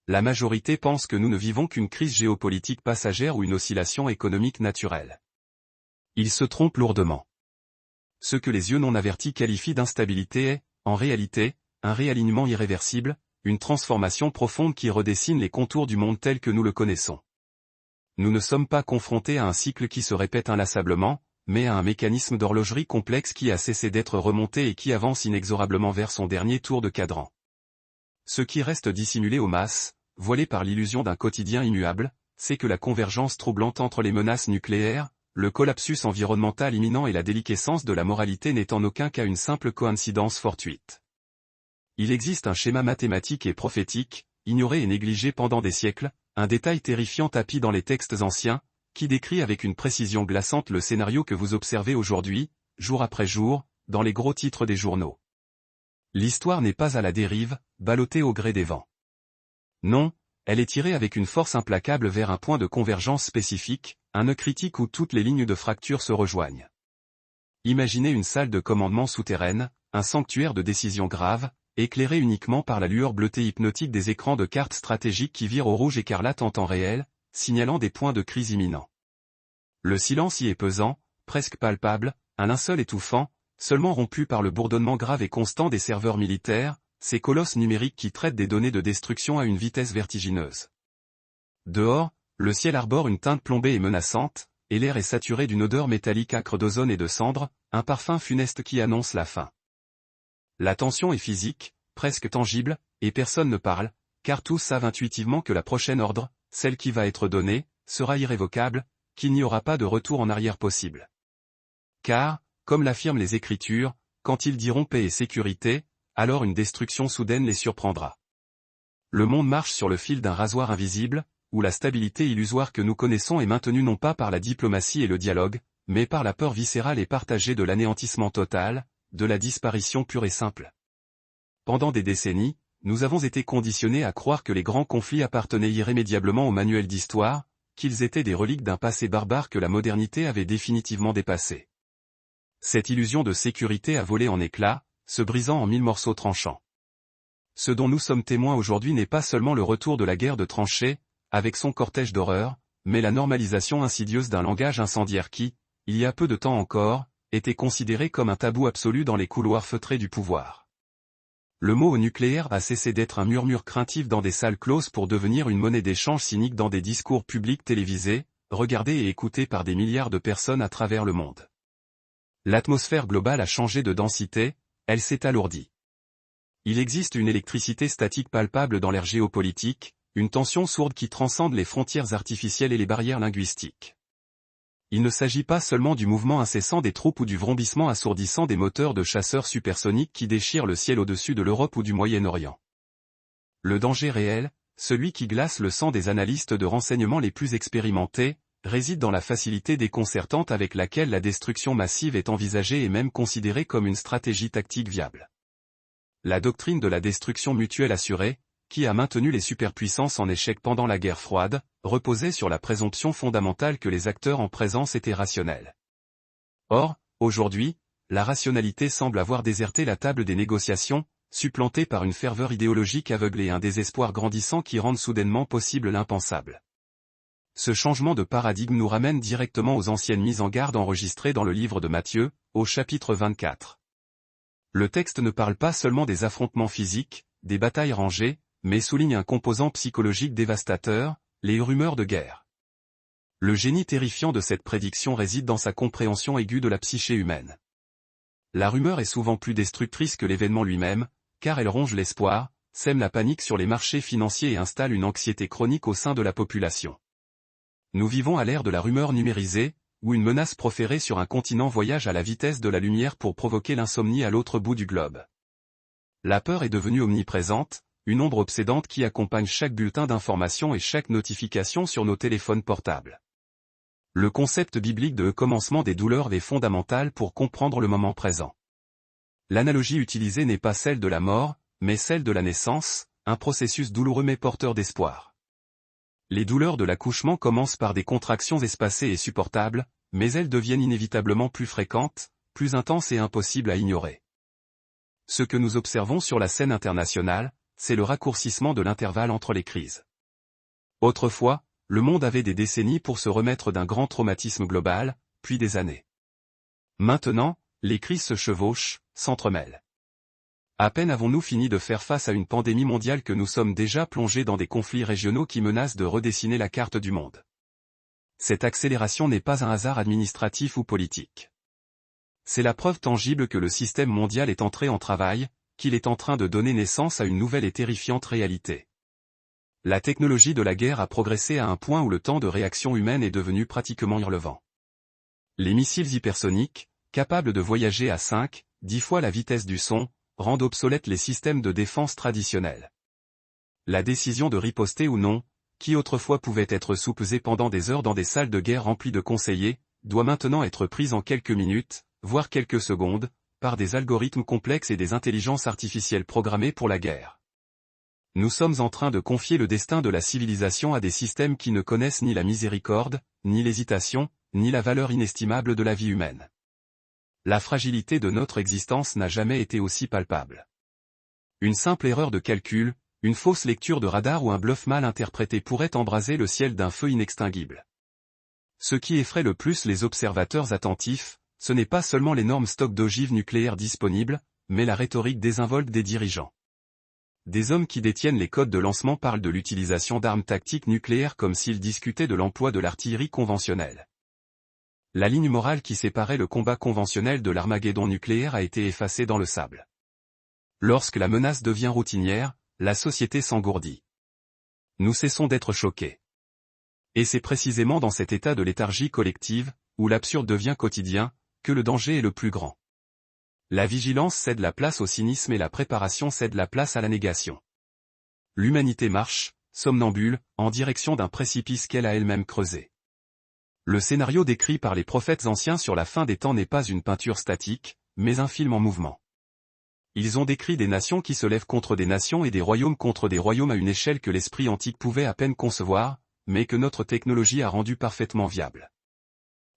La majorité pense que nous ne vivons qu'une crise géopolitique passagère ou une oscillation économique naturelle. Ils se trompent lourdement. Ce que les yeux non avertis qualifient d'instabilité est, en réalité, un réalignement irréversible, une transformation profonde qui redessine les contours du monde tel que nous le connaissons. Nous ne sommes pas confrontés à un cycle qui se répète inlassablement, mais à un mécanisme d'horlogerie complexe qui a cessé d'être remonté et qui avance inexorablement vers son dernier tour de cadran. Ce qui reste dissimulé aux masses, voilé par l'illusion d'un quotidien immuable, c'est que la convergence troublante entre les menaces nucléaires, le collapsus environnemental imminent et la déliquescence de la moralité n'est en aucun cas une simple coïncidence fortuite. Il existe un schéma mathématique et prophétique, ignoré et négligé pendant des siècles, un détail terrifiant tapi dans les textes anciens, qui décrit avec une précision glaçante le scénario que vous observez aujourd'hui, jour après jour, dans les gros titres des journaux. L'histoire n'est pas à la dérive, ballottée au gré des vents. Non, elle est tirée avec une force implacable vers un point de convergence spécifique, un nœud critique où toutes les lignes de fracture se rejoignent. Imaginez une salle de commandement souterraine, un sanctuaire de décisions graves, éclairé uniquement par la lueur bleutée hypnotique des écrans de cartes stratégiques qui virent au rouge écarlate en temps réel, signalant des points de crise imminents. Le silence y est pesant, presque palpable, un linceul étouffant, seulement rompu par le bourdonnement grave et constant des serveurs militaires, ces colosses numériques qui traitent des données de destruction à une vitesse vertigineuse. Dehors, le ciel arbore une teinte plombée et menaçante, et l'air est saturé d'une odeur métallique âcre d'ozone et de cendres, un parfum funeste qui annonce la fin. La tension est physique, presque tangible, et personne ne parle, car tous savent intuitivement que la prochaine ordre, celle qui va être donnée, sera irrévocable, qu'il n'y aura pas de retour en arrière possible. Car, comme l'affirment les Écritures, quand ils diront paix et sécurité, alors une destruction soudaine les surprendra. Le monde marche sur le fil d'un rasoir invisible, où la stabilité illusoire que nous connaissons est maintenue non pas par la diplomatie et le dialogue, mais par la peur viscérale et partagée de l'anéantissement total, de la disparition pure et simple. Pendant des décennies, nous avons été conditionnés à croire que les grands conflits appartenaient irrémédiablement au manuel d'histoire, qu'ils étaient des reliques d'un passé barbare que la modernité avait définitivement dépassé. Cette illusion de sécurité a volé en éclats, se brisant en mille morceaux tranchants. Ce dont nous sommes témoins aujourd'hui n'est pas seulement le retour de la guerre de tranchées, avec son cortège d'horreur, mais la normalisation insidieuse d'un langage incendiaire qui, il y a peu de temps encore, était considéré comme un tabou absolu dans les couloirs feutrés du pouvoir. Le mot nucléaire a cessé d'être un murmure craintif dans des salles closes pour devenir une monnaie d'échange cynique dans des discours publics télévisés, regardés et écoutés par des milliards de personnes à travers le monde. L'atmosphère globale a changé de densité, elle s'est alourdie. Il existe une électricité statique palpable dans l'ère géopolitique, une tension sourde qui transcende les frontières artificielles et les barrières linguistiques. Il ne s'agit pas seulement du mouvement incessant des troupes ou du vrombissement assourdissant des moteurs de chasseurs supersoniques qui déchirent le ciel au-dessus de l'Europe ou du Moyen-Orient. Le danger réel, celui qui glace le sang des analystes de renseignement les plus expérimentés, réside dans la facilité déconcertante avec laquelle la destruction massive est envisagée et même considérée comme une stratégie tactique viable. La doctrine de la destruction mutuelle assurée, qui a maintenu les superpuissances en échec pendant la guerre froide, reposait sur la présomption fondamentale que les acteurs en présence étaient rationnels. Or, aujourd'hui, la rationalité semble avoir déserté la table des négociations, supplantée par une ferveur idéologique aveugle et un désespoir grandissant qui rendent soudainement possible l'impensable. Ce changement de paradigme nous ramène directement aux anciennes mises en garde enregistrées dans le livre de Matthieu, au chapitre 24. Le texte ne parle pas seulement des affrontements physiques, des batailles rangées, mais souligne un composant psychologique dévastateur, les rumeurs de guerre. Le génie terrifiant de cette prédiction réside dans sa compréhension aiguë de la psyché humaine. La rumeur est souvent plus destructrice que l'événement lui-même, car elle ronge l'espoir, sème la panique sur les marchés financiers et installe une anxiété chronique au sein de la population. Nous vivons à l'ère de la rumeur numérisée, où une menace proférée sur un continent voyage à la vitesse de la lumière pour provoquer l'insomnie à l'autre bout du globe. La peur est devenue omniprésente, une ombre obsédante qui accompagne chaque bulletin d'information et chaque notification sur nos téléphones portables. Le concept biblique de commencement des douleurs est fondamental pour comprendre le moment présent. L'analogie utilisée n'est pas celle de la mort, mais celle de la naissance, un processus douloureux mais porteur d'espoir. Les douleurs de l'accouchement commencent par des contractions espacées et supportables, mais elles deviennent inévitablement plus fréquentes, plus intenses et impossibles à ignorer. Ce que nous observons sur la scène internationale, c'est le raccourcissement de l'intervalle entre les crises. Autrefois, le monde avait des décennies pour se remettre d'un grand traumatisme global, puis des années. Maintenant, les crises se chevauchent, s'entremêlent. À peine avons-nous fini de faire face à une pandémie mondiale que nous sommes déjà plongés dans des conflits régionaux qui menacent de redessiner la carte du monde. Cette accélération n'est pas un hasard administratif ou politique. C'est la preuve tangible que le système mondial est entré en travail, qu'il est en train de donner naissance à une nouvelle et terrifiante réalité. La technologie de la guerre a progressé à un point où le temps de réaction humaine est devenu pratiquement irrelevant. Les missiles hypersoniques, capables de voyager à 5, 10 fois la vitesse du son, rendent obsolètes les systèmes de défense traditionnels. La décision de riposter ou non, qui autrefois pouvait être soupesée pendant des heures dans des salles de guerre remplies de conseillers, doit maintenant être prise en quelques minutes, voire quelques secondes, par des algorithmes complexes et des intelligences artificielles programmées pour la guerre. Nous sommes en train de confier le destin de la civilisation à des systèmes qui ne connaissent ni la miséricorde, ni l'hésitation, ni la valeur inestimable de la vie humaine. La fragilité de notre existence n'a jamais été aussi palpable. Une simple erreur de calcul, une fausse lecture de radar ou un bluff mal interprété pourrait embraser le ciel d'un feu inextinguible. Ce qui effraie le plus les observateurs attentifs, ce n'est pas seulement l'énorme stock d'ogives nucléaires disponibles, mais la rhétorique désinvolte des dirigeants. Des hommes qui détiennent les codes de lancement parlent de l'utilisation d'armes tactiques nucléaires comme s'ils discutaient de l'emploi de l'artillerie conventionnelle. La ligne morale qui séparait le combat conventionnel de l'Armageddon nucléaire a été effacée dans le sable. Lorsque la menace devient routinière, la société s'engourdit. Nous cessons d'être choqués. Et c'est précisément dans cet état de léthargie collective, où l'absurde devient quotidien, que le danger est le plus grand. La vigilance cède la place au cynisme et la préparation cède la place à la négation. L'humanité marche, somnambule, en direction d'un précipice qu'elle a elle-même creusé. Le scénario décrit par les prophètes anciens sur la fin des temps n'est pas une peinture statique, mais un film en mouvement. Ils ont décrit des nations qui se lèvent contre des nations et des royaumes contre des royaumes à une échelle que l'esprit antique pouvait à peine concevoir, mais que notre technologie a rendu parfaitement viable.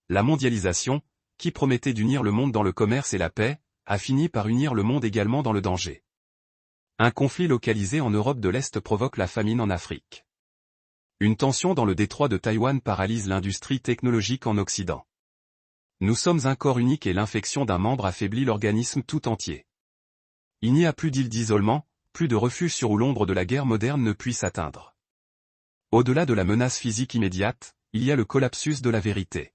La mondialisation, qui promettait d'unir le monde dans le commerce et la paix, a fini par unir le monde également dans le danger. Un conflit localisé en Europe de l'Est provoque la famine en Afrique. Une tension dans le détroit de Taïwan paralyse l'industrie technologique en Occident. Nous sommes un corps unique et l'infection d'un membre affaiblit l'organisme tout entier. Il n'y a plus d'île d'isolement, plus de refuge sur où l'ombre de la guerre moderne ne puisse atteindre. Au-delà de la menace physique immédiate, il y a le collapsus de la vérité.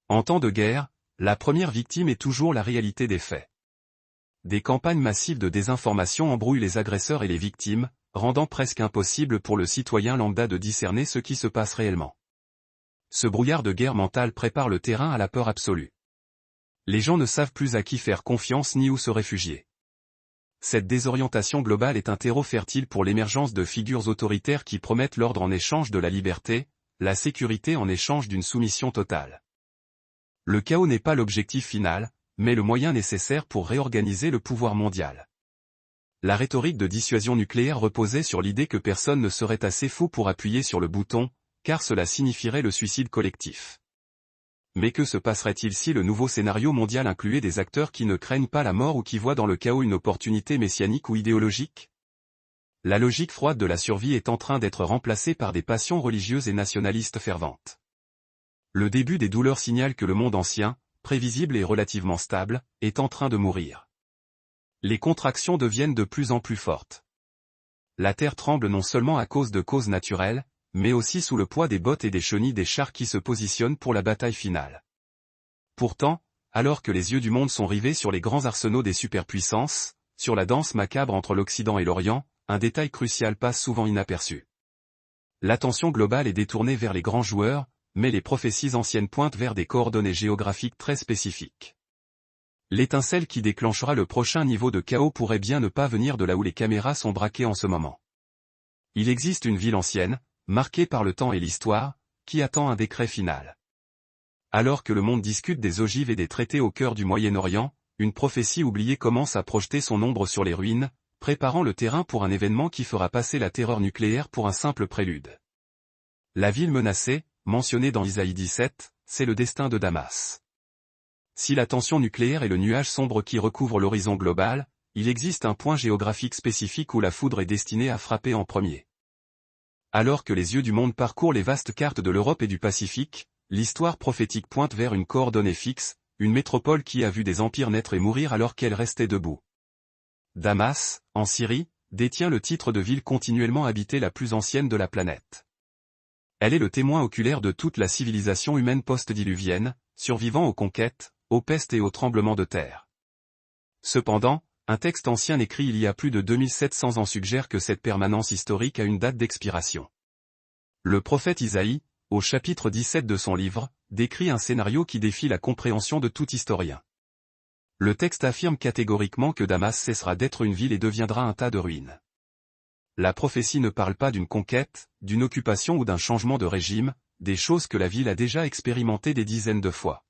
En temps de guerre, la première victime est toujours la réalité des faits. Des campagnes massives de désinformation embrouillent les agresseurs et les victimes, rendant presque impossible pour le citoyen lambda de discerner ce qui se passe réellement. Ce brouillard de guerre mentale prépare le terrain à la peur absolue. Les gens ne savent plus à qui faire confiance ni où se réfugier. Cette désorientation globale est un terreau fertile pour l'émergence de figures autoritaires qui promettent l'ordre en échange de la liberté, la sécurité en échange d'une soumission totale. Le chaos n'est pas l'objectif final, mais le moyen nécessaire pour réorganiser le pouvoir mondial. La rhétorique de dissuasion nucléaire reposait sur l'idée que personne ne serait assez fou pour appuyer sur le bouton, car cela signifierait le suicide collectif. Mais que se passerait-il si le nouveau scénario mondial incluait des acteurs qui ne craignent pas la mort ou qui voient dans le chaos une opportunité messianique ou idéologique? La logique froide de la survie est en train d'être remplacée par des passions religieuses et nationalistes ferventes. Le début des douleurs signale que le monde ancien, prévisible et relativement stable, est en train de mourir. Les contractions deviennent de plus en plus fortes. La Terre tremble non seulement à cause de causes naturelles, mais aussi sous le poids des bottes et des chenilles des chars qui se positionnent pour la bataille finale. Pourtant, alors que les yeux du monde sont rivés sur les grands arsenaux des superpuissances, sur la danse macabre entre l'Occident et l'Orient, un détail crucial passe souvent inaperçu. L'attention globale est détournée vers les grands joueurs, mais les prophéties anciennes pointent vers des coordonnées géographiques très spécifiques. L'étincelle qui déclenchera le prochain niveau de chaos pourrait bien ne pas venir de là où les caméras sont braquées en ce moment. Il existe une ville ancienne, marquée par le temps et l'histoire, qui attend un décret final. Alors que le monde discute des ogives et des traités au cœur du Moyen-Orient, une prophétie oubliée commence à projeter son ombre sur les ruines, préparant le terrain pour un événement qui fera passer la terreur nucléaire pour un simple prélude. La ville menacée, mentionnée dans Isaïe 17, c'est le destin de Damas. Si la tension nucléaire est le nuage sombre qui recouvre l'horizon global, il existe un point géographique spécifique où la foudre est destinée à frapper en premier. Alors que les yeux du monde parcourent les vastes cartes de l'Europe et du Pacifique, l'histoire prophétique pointe vers une coordonnée fixe, une métropole qui a vu des empires naître et mourir alors qu'elle restait debout. Damas, en Syrie, détient le titre de ville continuellement habitée la plus ancienne de la planète. Elle est le témoin oculaire de toute la civilisation humaine post-diluvienne, survivant aux conquêtes, aux pestes et aux tremblements de terre. Cependant, un texte ancien écrit il y a plus de 2700 ans suggère que cette permanence historique a une date d'expiration. Le prophète Isaïe, au chapitre 17 de son livre, décrit un scénario qui défie la compréhension de tout historien. Le texte affirme catégoriquement que Damas cessera d'être une ville et deviendra un tas de ruines. La prophétie ne parle pas d'une conquête, d'une occupation ou d'un changement de régime, des choses que la ville a déjà expérimentées des dizaines de fois.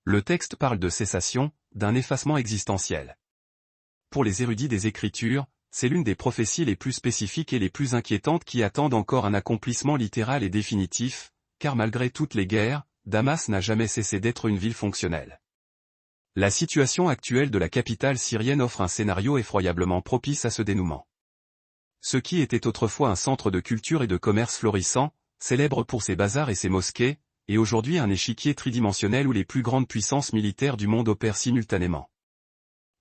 Le texte parle de cessation, d'un effacement existentiel. Pour les érudits des Écritures, c'est l'une des prophéties les plus spécifiques et les plus inquiétantes qui attendent encore un accomplissement littéral et définitif, car malgré toutes les guerres, Damas n'a jamais cessé d'être une ville fonctionnelle. La situation actuelle de la capitale syrienne offre un scénario effroyablement propice à ce dénouement. Ce qui était autrefois un centre de culture et de commerce florissant, célèbre pour ses bazars et ses mosquées, est aujourd'hui un échiquier tridimensionnel où les plus grandes puissances militaires du monde opèrent simultanément.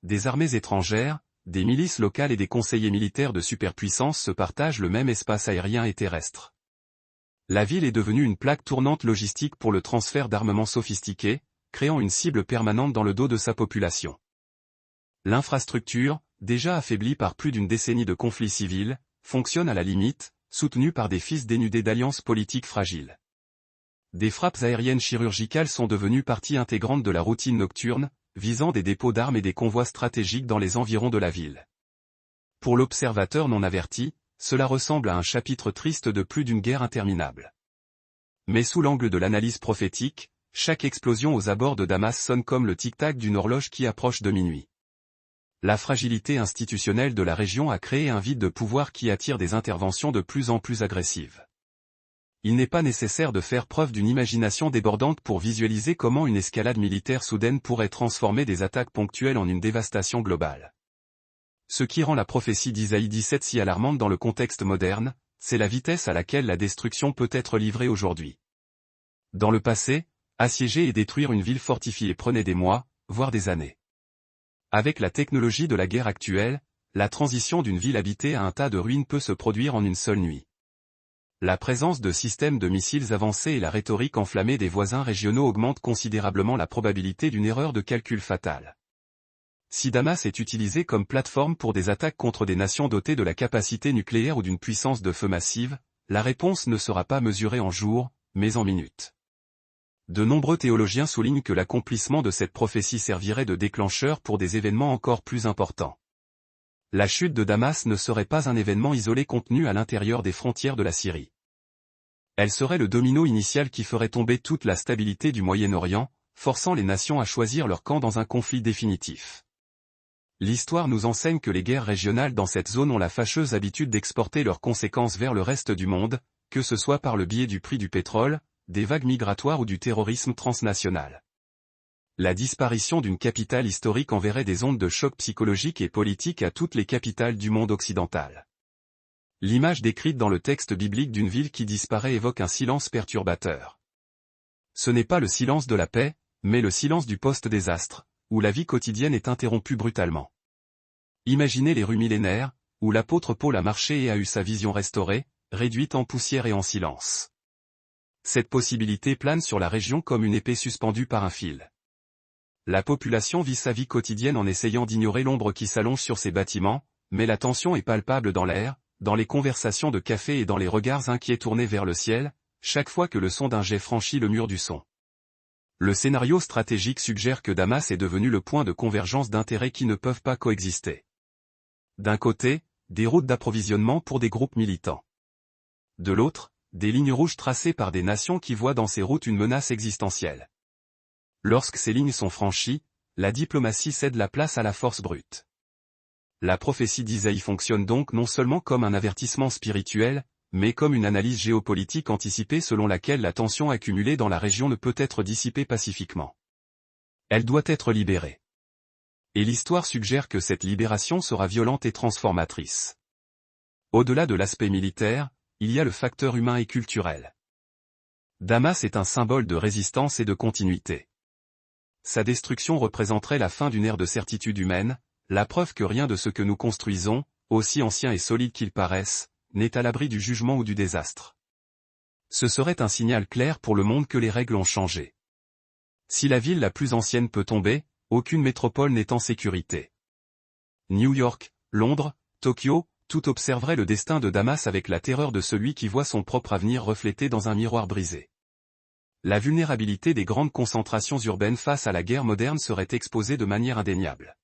Des armées étrangères, des milices locales et des conseillers militaires de superpuissance se partagent le même espace aérien et terrestre. La ville est devenue une plaque tournante logistique pour le transfert d'armements sophistiqués, créant une cible permanente dans le dos de sa population. L'infrastructure, déjà affaiblie par plus d'une décennie de conflits civils, fonctionne à la limite, soutenue par des fils dénudés d'alliances politiques fragiles. Des frappes aériennes chirurgicales sont devenues partie intégrante de la routine nocturne, visant des dépôts d'armes et des convois stratégiques dans les environs de la ville. Pour l'observateur non averti, cela ressemble à un chapitre triste de plus d'une guerre interminable. Mais sous l'angle de l'analyse prophétique, chaque explosion aux abords de Damas sonne comme le tic-tac d'une horloge qui approche de minuit. La fragilité institutionnelle de la région a créé un vide de pouvoir qui attire des interventions de plus en plus agressives. Il n'est pas nécessaire de faire preuve d'une imagination débordante pour visualiser comment une escalade militaire soudaine pourrait transformer des attaques ponctuelles en une dévastation globale. Ce qui rend la prophétie d'Isaïe 17 si alarmante dans le contexte moderne, c'est la vitesse à laquelle la destruction peut être livrée aujourd'hui. Dans le passé, assiéger et détruire une ville fortifiée prenait des mois, voire des années. Avec la technologie de la guerre actuelle, la transition d'une ville habitée à un tas de ruines peut se produire en une seule nuit. La présence de systèmes de missiles avancés et la rhétorique enflammée des voisins régionaux augmentent considérablement la probabilité d'une erreur de calcul fatale. Si Damas est utilisé comme plateforme pour des attaques contre des nations dotées de la capacité nucléaire ou d'une puissance de feu massive, la réponse ne sera pas mesurée en jours, mais en minutes. De nombreux théologiens soulignent que l'accomplissement de cette prophétie servirait de déclencheur pour des événements encore plus importants. La chute de Damas ne serait pas un événement isolé contenu à l'intérieur des frontières de la Syrie. Elle serait le domino initial qui ferait tomber toute la stabilité du Moyen-Orient, forçant les nations à choisir leur camp dans un conflit définitif. L'histoire nous enseigne que les guerres régionales dans cette zone ont la fâcheuse habitude d'exporter leurs conséquences vers le reste du monde, que ce soit par le biais du prix du pétrole, des vagues migratoires ou du terrorisme transnational. La disparition d'une capitale historique enverrait des ondes de choc psychologique et politique à toutes les capitales du monde occidental. L'image décrite dans le texte biblique d'une ville qui disparaît évoque un silence perturbateur. Ce n'est pas le silence de la paix, mais le silence du post-désastre, où la vie quotidienne est interrompue brutalement. Imaginez les rues millénaires, où l'apôtre Paul a marché et a eu sa vision restaurée, réduite en poussière et en silence. Cette possibilité plane sur la région comme une épée suspendue par un fil. La population vit sa vie quotidienne en essayant d'ignorer l'ombre qui s'allonge sur ses bâtiments, mais la tension est palpable dans l'air, dans les conversations de café et dans les regards inquiets tournés vers le ciel, chaque fois que le son d'un jet franchit le mur du son. Le scénario stratégique suggère que Damas est devenu le point de convergence d'intérêts qui ne peuvent pas coexister. D'un côté, des routes d'approvisionnement pour des groupes militants. De l'autre, des lignes rouges tracées par des nations qui voient dans ces routes une menace existentielle. Lorsque ces lignes sont franchies, la diplomatie cède la place à la force brute. La prophétie d'Isaïe fonctionne donc non seulement comme un avertissement spirituel, mais comme une analyse géopolitique anticipée selon laquelle la tension accumulée dans la région ne peut être dissipée pacifiquement. Elle doit être libérée. Et l'histoire suggère que cette libération sera violente et transformatrice. Au-delà de l'aspect militaire, il y a le facteur humain et culturel. Damas est un symbole de résistance et de continuité. Sa destruction représenterait la fin d'une ère de certitude humaine, la preuve que rien de ce que nous construisons, aussi ancien et solide qu'il paraisse, n'est à l'abri du jugement ou du désastre. Ce serait un signal clair pour le monde que les règles ont changé. Si la ville la plus ancienne peut tomber, aucune métropole n'est en sécurité. New York, Londres, Tokyo, tout observerait le destin de Damas avec la terreur de celui qui voit son propre avenir reflété dans un miroir brisé. La vulnérabilité des grandes concentrations urbaines face à la guerre moderne serait exposée de manière indéniable.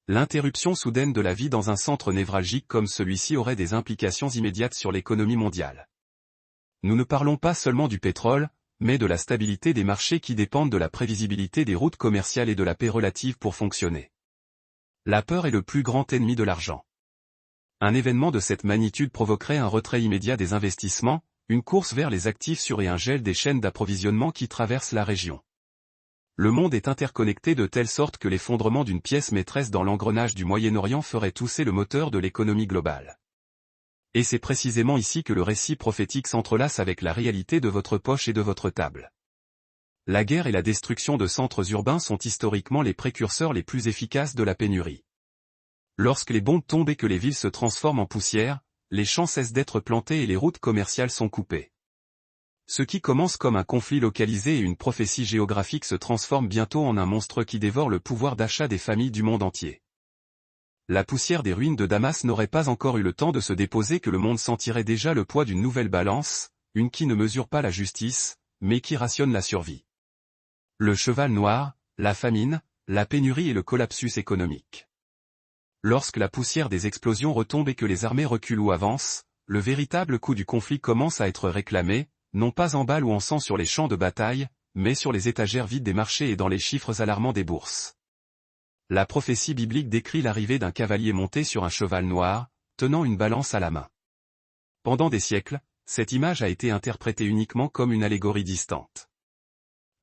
L'interruption soudaine de la vie dans un centre névralgique comme celui-ci aurait des implications immédiates sur l'économie mondiale. Nous ne parlons pas seulement du pétrole, mais de la stabilité des marchés qui dépendent de la prévisibilité des routes commerciales et de la paix relative pour fonctionner. La peur est le plus grand ennemi de l'argent. Un événement de cette magnitude provoquerait un retrait immédiat des investissements, une course vers les actifs sûrs et un gel des chaînes d'approvisionnement qui traversent la région. Le monde est interconnecté de telle sorte que l'effondrement d'une pièce maîtresse dans l'engrenage du Moyen-Orient ferait tousser le moteur de l'économie globale. Et c'est précisément ici que le récit prophétique s'entrelace avec la réalité de votre poche et de votre table. La guerre et la destruction de centres urbains sont historiquement les précurseurs les plus efficaces de la pénurie. Lorsque les bombes tombent et que les villes se transforment en poussière, les champs cessent d'être plantés et les routes commerciales sont coupées. Ce qui commence comme un conflit localisé et une prophétie géographique se transforme bientôt en un monstre qui dévore le pouvoir d'achat des familles du monde entier. La poussière des ruines de Damas n'aurait pas encore eu le temps de se déposer que le monde sentirait déjà le poids d'une nouvelle balance, une qui ne mesure pas la justice, mais qui rationne la survie. Le cheval noir, la famine, la pénurie et le collapsus économique. Lorsque la poussière des explosions retombe et que les armées reculent ou avancent, le véritable coût du conflit commence à être réclamé, non pas en balles ou en sang sur les champs de bataille, mais sur les étagères vides des marchés et dans les chiffres alarmants des bourses. La prophétie biblique décrit l'arrivée d'un cavalier monté sur un cheval noir, tenant une balance à la main. Pendant des siècles, cette image a été interprétée uniquement comme une allégorie distante.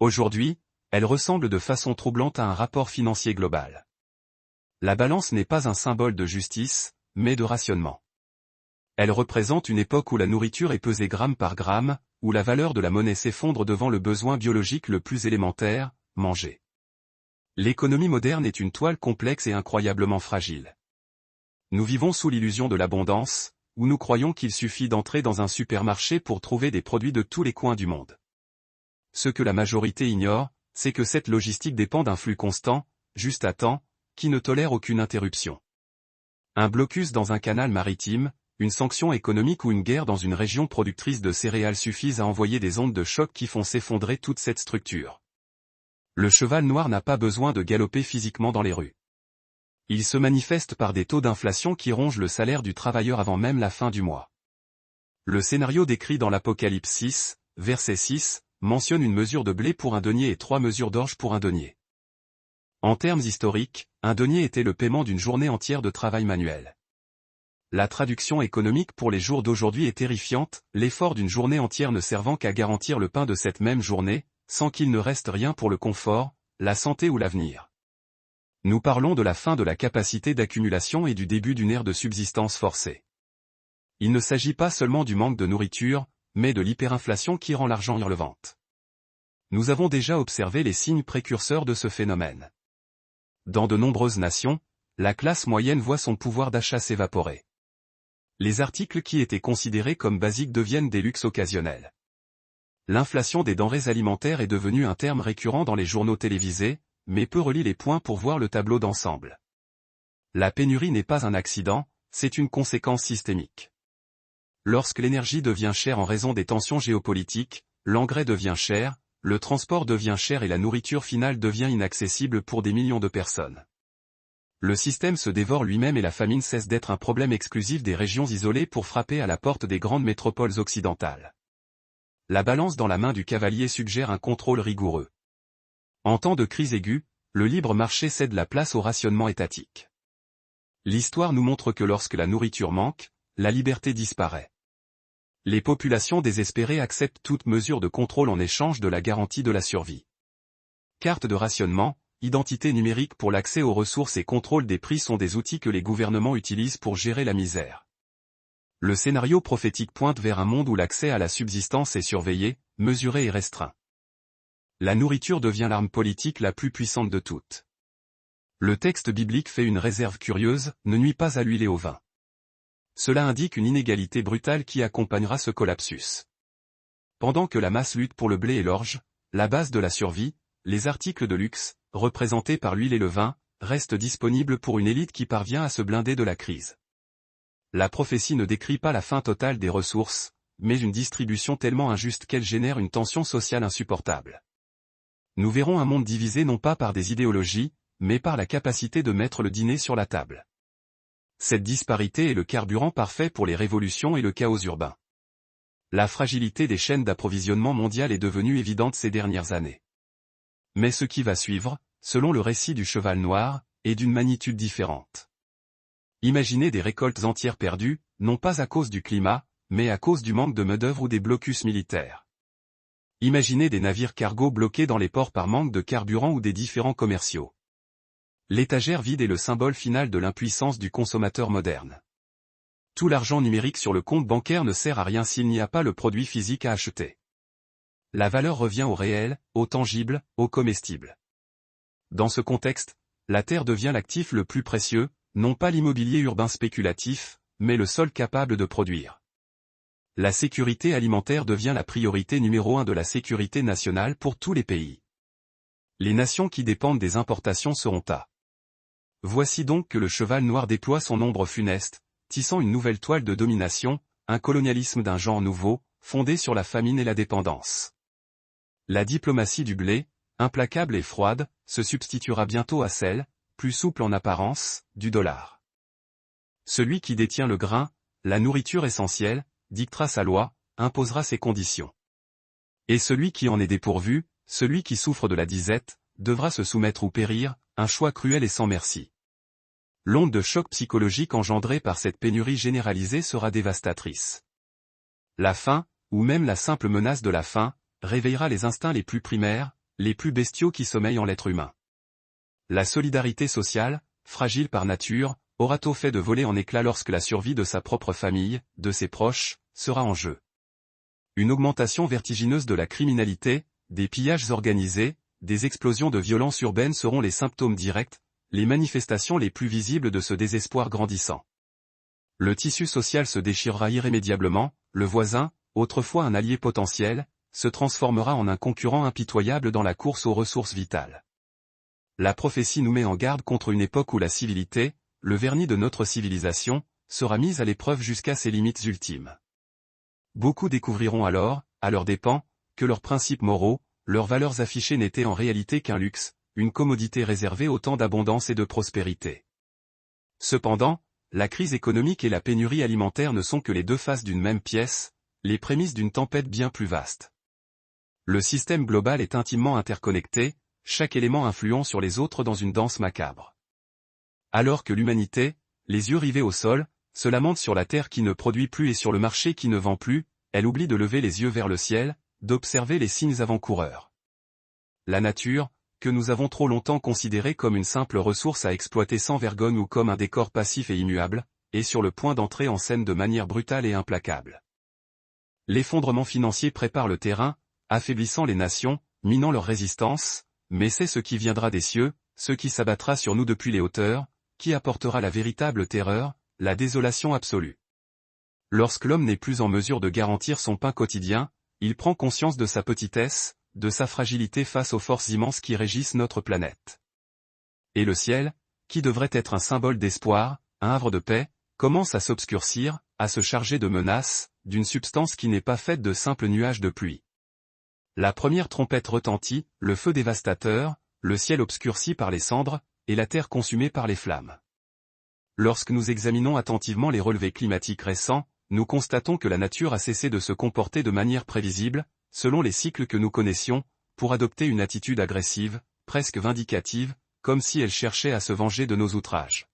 Aujourd'hui, elle ressemble de façon troublante à un rapport financier global. La balance n'est pas un symbole de justice, mais de rationnement. Elle représente une époque où la nourriture est pesée gramme par gramme, où la valeur de la monnaie s'effondre devant le besoin biologique le plus élémentaire, manger. L'économie moderne est une toile complexe et incroyablement fragile. Nous vivons sous l'illusion de l'abondance, où nous croyons qu'il suffit d'entrer dans un supermarché pour trouver des produits de tous les coins du monde. Ce que la majorité ignore, c'est que cette logistique dépend d'un flux constant, juste à temps, qui ne tolère aucune interruption. Un blocus dans un canal maritime, une sanction économique ou une guerre dans une région productrice de céréales suffisent à envoyer des ondes de choc qui font s'effondrer toute cette structure. Le cheval noir n'a pas besoin de galoper physiquement dans les rues. Il se manifeste par des taux d'inflation qui rongent le salaire du travailleur avant même la fin du mois. Le scénario décrit dans l'Apocalypse 6, verset 6, mentionne une mesure de blé pour un denier et 3 mesures d'orge pour un denier. En termes historiques, un denier était le paiement d'une journée entière de travail manuel. La traduction économique pour les jours d'aujourd'hui est terrifiante, l'effort d'une journée entière ne servant qu'à garantir le pain de cette même journée, sans qu'il ne reste rien pour le confort, la santé ou l'avenir. Nous parlons de la fin de la capacité d'accumulation et du début d'une ère de subsistance forcée. Il ne s'agit pas seulement du manque de nourriture, mais de l'hyperinflation qui rend l'argent irrelevante. Nous avons déjà observé les signes précurseurs de ce phénomène. Dans de nombreuses nations, la classe moyenne voit son pouvoir d'achat s'évaporer. Les articles qui étaient considérés comme basiques deviennent des luxes occasionnels. L'inflation des denrées alimentaires est devenue un terme récurrent dans les journaux télévisés, mais peu relie les points pour voir le tableau d'ensemble. La pénurie n'est pas un accident, c'est une conséquence systémique. Lorsque l'énergie devient chère en raison des tensions géopolitiques, l'engrais devient cher, le transport devient cher et la nourriture finale devient inaccessible pour des millions de personnes. Le système se dévore lui-même et la famine cesse d'être un problème exclusif des régions isolées pour frapper à la porte des grandes métropoles occidentales. La balance dans la main du cavalier suggère un contrôle rigoureux. En temps de crise aiguë, le libre marché cède la place au rationnement étatique. L'histoire nous montre que lorsque la nourriture manque, la liberté disparaît. Les populations désespérées acceptent toute mesure de contrôle en échange de la garantie de la survie. Carte de rationnement, identité numérique pour l'accès aux ressources et contrôle des prix sont des outils que les gouvernements utilisent pour gérer la misère. Le scénario prophétique pointe vers un monde où l'accès à la subsistance est surveillé, mesuré et restreint. La nourriture devient l'arme politique la plus puissante de toutes. Le texte biblique fait une réserve curieuse, ne nuit pas à l'huile et au vin. Cela indique une inégalité brutale qui accompagnera ce collapsus. Pendant que la masse lutte pour le blé et l'orge, la base de la survie, les articles de luxe, représentés par l'huile et le vin, restent disponibles pour une élite qui parvient à se blinder de la crise. La prophétie ne décrit pas la fin totale des ressources, mais une distribution tellement injuste qu'elle génère une tension sociale insupportable. Nous verrons un monde divisé non pas par des idéologies, mais par la capacité de mettre le dîner sur la table. Cette disparité est le carburant parfait pour les révolutions et le chaos urbain. La fragilité des chaînes d'approvisionnement mondiales est devenue évidente ces dernières années. Mais ce qui va suivre, selon le récit du cheval noir, est d'une magnitude différente. Imaginez des récoltes entières perdues, non pas à cause du climat, mais à cause du manque de main-d'œuvre ou des blocus militaires. Imaginez des navires cargo bloqués dans les ports par manque de carburant ou des différends commerciaux. L'étagère vide est le symbole final de l'impuissance du consommateur moderne. Tout l'argent numérique sur le compte bancaire ne sert à rien s'il n'y a pas le produit physique à acheter. La valeur revient au réel, au tangible, au comestible. Dans ce contexte, la terre devient l'actif le plus précieux, non pas l'immobilier urbain spéculatif, mais le sol capable de produire. La sécurité alimentaire devient la priorité numéro 1 de la sécurité nationale pour tous les pays. Les nations qui dépendent des importations seront à. Voici donc que le cheval noir déploie son ombre funeste, tissant une nouvelle toile de domination, un colonialisme d'un genre nouveau, fondé sur la famine et la dépendance. La diplomatie du blé, implacable et froide, se substituera bientôt à celle, plus souple en apparence, du dollar. Celui qui détient le grain, la nourriture essentielle, dictera sa loi, imposera ses conditions. Et celui qui en est dépourvu, celui qui souffre de la disette, devra se soumettre ou périr, un choix cruel et sans merci. L'onde de choc psychologique engendrée par cette pénurie généralisée sera dévastatrice. La faim, ou même la simple menace de la faim, réveillera les instincts les plus primaires, les plus bestiaux qui sommeillent en l'être humain. La solidarité sociale, fragile par nature, aura tôt fait de voler en éclats lorsque la survie de sa propre famille, de ses proches, sera en jeu. Une augmentation vertigineuse de la criminalité, des pillages organisés, des explosions de violence urbaine seront les symptômes directs, les manifestations les plus visibles de ce désespoir grandissant. Le tissu social se déchirera irrémédiablement, le voisin, autrefois un allié potentiel, se transformera en un concurrent impitoyable dans la course aux ressources vitales. La prophétie nous met en garde contre une époque où la civilité, le vernis de notre civilisation, sera mise à l'épreuve jusqu'à ses limites ultimes. Beaucoup découvriront alors, à leurs dépens, que leurs principes moraux, leurs valeurs affichées n'étaient en réalité qu'un luxe, une commodité réservée au temps d'abondance et de prospérité. Cependant, la crise économique et la pénurie alimentaire ne sont que les deux faces d'une même pièce, les prémices d'une tempête bien plus vaste. Le système global est intimement interconnecté, chaque élément influent sur les autres dans une danse macabre. Alors que l'humanité, les yeux rivés au sol, se lamente sur la terre qui ne produit plus et sur le marché qui ne vend plus, elle oublie de lever les yeux vers le ciel, d'observer les signes avant-coureurs. La nature, que nous avons trop longtemps considérée comme une simple ressource à exploiter sans vergogne ou comme un décor passif et immuable, est sur le point d'entrer en scène de manière brutale et implacable. L'effondrement financier prépare le terrain, affaiblissant les nations, minant leur résistance, mais c'est ce qui viendra des cieux, ce qui s'abattra sur nous depuis les hauteurs, qui apportera la véritable terreur, la désolation absolue. Lorsque l'homme n'est plus en mesure de garantir son pain quotidien, il prend conscience de sa petitesse, de sa fragilité face aux forces immenses qui régissent notre planète. Et le ciel, qui devrait être un symbole d'espoir, un havre de paix, commence à s'obscurcir, à se charger de menaces, d'une substance qui n'est pas faite de simples nuages de pluie. La première trompette retentit, le feu dévastateur, le ciel obscurci par les cendres, et la terre consumée par les flammes. Lorsque nous examinons attentivement les relevés climatiques récents, nous constatons que la nature a cessé de se comporter de manière prévisible, selon les cycles que nous connaissions, pour adopter une attitude agressive, presque vindicative, comme si elle cherchait à se venger de nos outrages.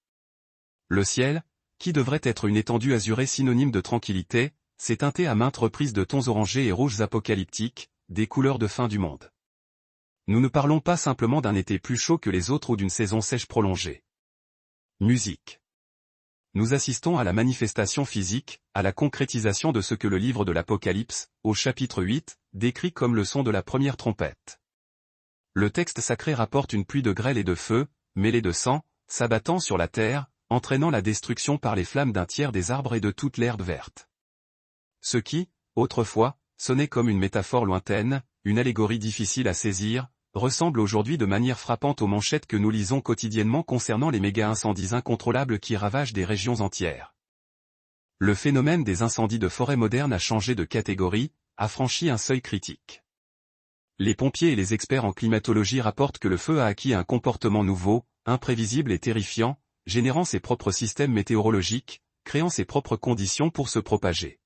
Le ciel, qui devrait être une étendue azurée synonyme de tranquillité, s'est teinté à maintes reprises de tons orangés et rouges apocalyptiques, des couleurs de fin du monde. Nous ne parlons pas simplement d'un été plus chaud que les autres ou d'une saison sèche prolongée. Musique. Nous assistons à la manifestation physique, à la concrétisation de ce que le livre de l'Apocalypse, au chapitre 8, décrit comme le son de la première trompette. Le texte sacré rapporte une pluie de grêle et de feu, mêlée de sang, s'abattant sur la terre, entraînant la destruction par les flammes d'un tiers des arbres et de toute l'herbe verte. Ce qui, autrefois, sonnait comme une métaphore lointaine, une allégorie difficile à saisir, ressemble aujourd'hui de manière frappante aux manchettes que nous lisons quotidiennement concernant les méga-incendies incontrôlables qui ravagent des régions entières. Le phénomène des incendies de forêt modernes a changé de catégorie, a franchi un seuil critique. Les pompiers et les experts en climatologie rapportent que le feu a acquis un comportement nouveau, imprévisible et terrifiant, générant ses propres systèmes météorologiques, créant ses propres conditions pour se propager.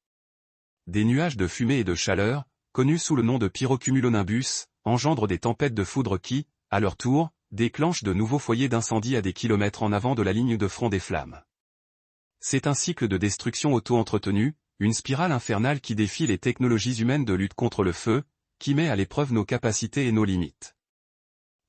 Des nuages de fumée et de chaleur, connus sous le nom de pyrocumulonimbus, engendrent des tempêtes de foudre qui, à leur tour, déclenchent de nouveaux foyers d'incendie à des kilomètres en avant de la ligne de front des flammes. C'est un cycle de destruction auto-entretenu, une spirale infernale qui défie les technologies humaines de lutte contre le feu, qui met à l'épreuve nos capacités et nos limites.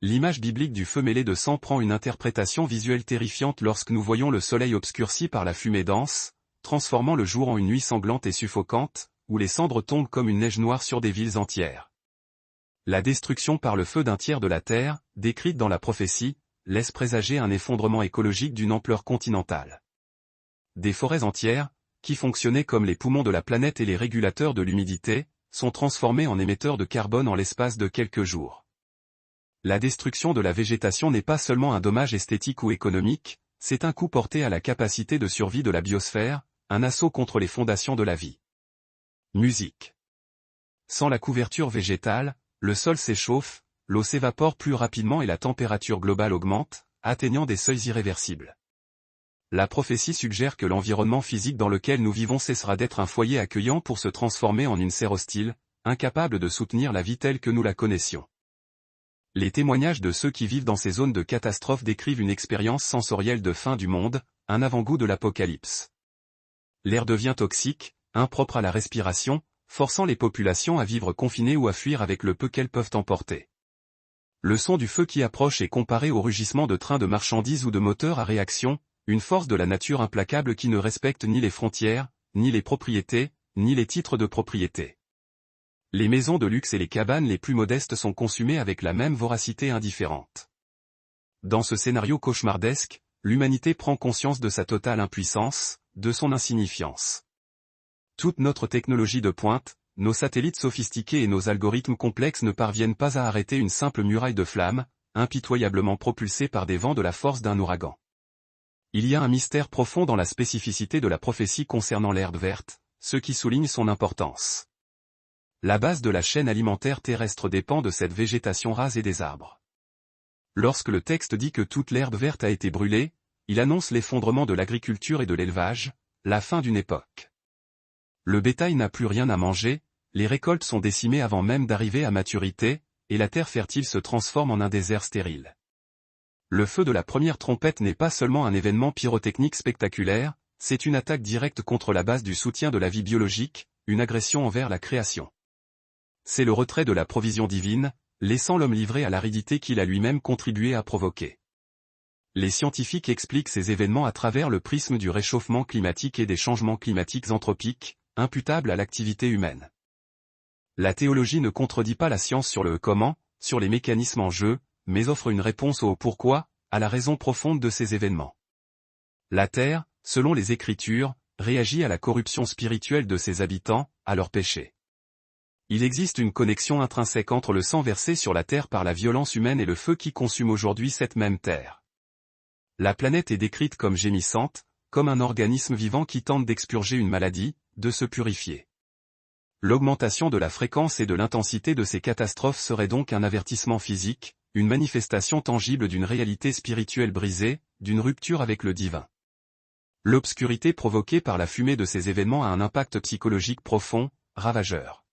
L'image biblique du feu mêlé de sang prend une interprétation visuelle terrifiante lorsque nous voyons le soleil obscurci par la fumée dense, transformant le jour en une nuit sanglante et suffocante, où les cendres tombent comme une neige noire sur des villes entières. La destruction par le feu d'un tiers de la Terre, décrite dans la prophétie, laisse présager un effondrement écologique d'une ampleur continentale. Des forêts entières, qui fonctionnaient comme les poumons de la planète et les régulateurs de l'humidité, sont transformées en émetteurs de carbone en l'espace de quelques jours. La destruction de la végétation n'est pas seulement un dommage esthétique ou économique, c'est un coup porté à la capacité de survie de la biosphère, un assaut contre les fondations de la vie. Musique. Sans la couverture végétale, le sol s'échauffe, l'eau s'évapore plus rapidement et la température globale augmente, atteignant des seuils irréversibles. La prophétie suggère que l'environnement physique dans lequel nous vivons cessera d'être un foyer accueillant pour se transformer en une serre hostile, incapable de soutenir la vie telle que nous la connaissions. Les témoignages de ceux qui vivent dans ces zones de catastrophe décrivent une expérience sensorielle de fin du monde, un avant-goût de l'apocalypse. L'air devient toxique, impropre à la respiration, forçant les populations à vivre confinées ou à fuir avec le peu qu'elles peuvent emporter. Le son du feu qui approche est comparé au rugissement de trains de marchandises ou de moteurs à réaction, une force de la nature implacable qui ne respecte ni les frontières, ni les propriétés, ni les titres de propriété. Les maisons de luxe et les cabanes les plus modestes sont consumées avec la même voracité indifférente. Dans ce scénario cauchemardesque, l'humanité prend conscience de sa totale impuissance, de son insignifiance. Toute notre technologie de pointe, nos satellites sophistiqués et nos algorithmes complexes ne parviennent pas à arrêter une simple muraille de flammes, impitoyablement propulsée par des vents de la force d'un ouragan. Il y a un mystère profond dans la spécificité de la prophétie concernant l'herbe verte, ce qui souligne son importance. La base de la chaîne alimentaire terrestre dépend de cette végétation rase et des arbres. Lorsque le texte dit que toute l'herbe verte a été brûlée, il annonce l'effondrement de l'agriculture et de l'élevage, la fin d'une époque. Le bétail n'a plus rien à manger, les récoltes sont décimées avant même d'arriver à maturité, et la terre fertile se transforme en un désert stérile. Le feu de la première trompette n'est pas seulement un événement pyrotechnique spectaculaire, c'est une attaque directe contre la base du soutien de la vie biologique, une agression envers la création. C'est le retrait de la provision divine, laissant l'homme livré à l'aridité qu'il a lui-même contribué à provoquer. Les scientifiques expliquent ces événements à travers le prisme du réchauffement climatique et des changements climatiques anthropiques, imputables à l'activité humaine. La théologie ne contredit pas la science sur le comment, sur les mécanismes en jeu, mais offre une réponse au pourquoi, à la raison profonde de ces événements. La Terre, selon les Écritures, réagit à la corruption spirituelle de ses habitants, à leurs péchés. Il existe une connexion intrinsèque entre le sang versé sur la Terre par la violence humaine et le feu qui consume aujourd'hui cette même Terre. La planète est décrite comme gémissante, comme un organisme vivant qui tente d'expurger une maladie, de se purifier. L'augmentation de la fréquence et de l'intensité de ces catastrophes serait donc un avertissement physique, une manifestation tangible d'une réalité spirituelle brisée, d'une rupture avec le divin. L'obscurité provoquée par la fumée de ces événements a un impact psychologique profond, ravageur.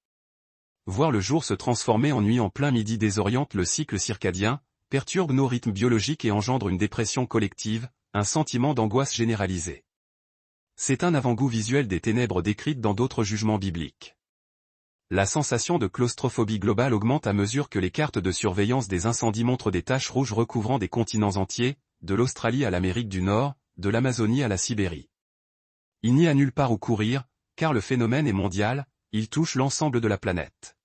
Voir le jour se transformer en nuit en plein midi désoriente le cycle circadien, perturbe nos rythmes biologiques et engendre une dépression collective, un sentiment d'angoisse généralisée. C'est un avant-goût visuel des ténèbres décrites dans d'autres jugements bibliques. La sensation de claustrophobie globale augmente à mesure que les cartes de surveillance des incendies montrent des taches rouges recouvrant des continents entiers, de l'Australie à l'Amérique du Nord, de l'Amazonie à la Sibérie. Il n'y a nulle part où courir, car le phénomène est mondial, il touche l'ensemble de la planète.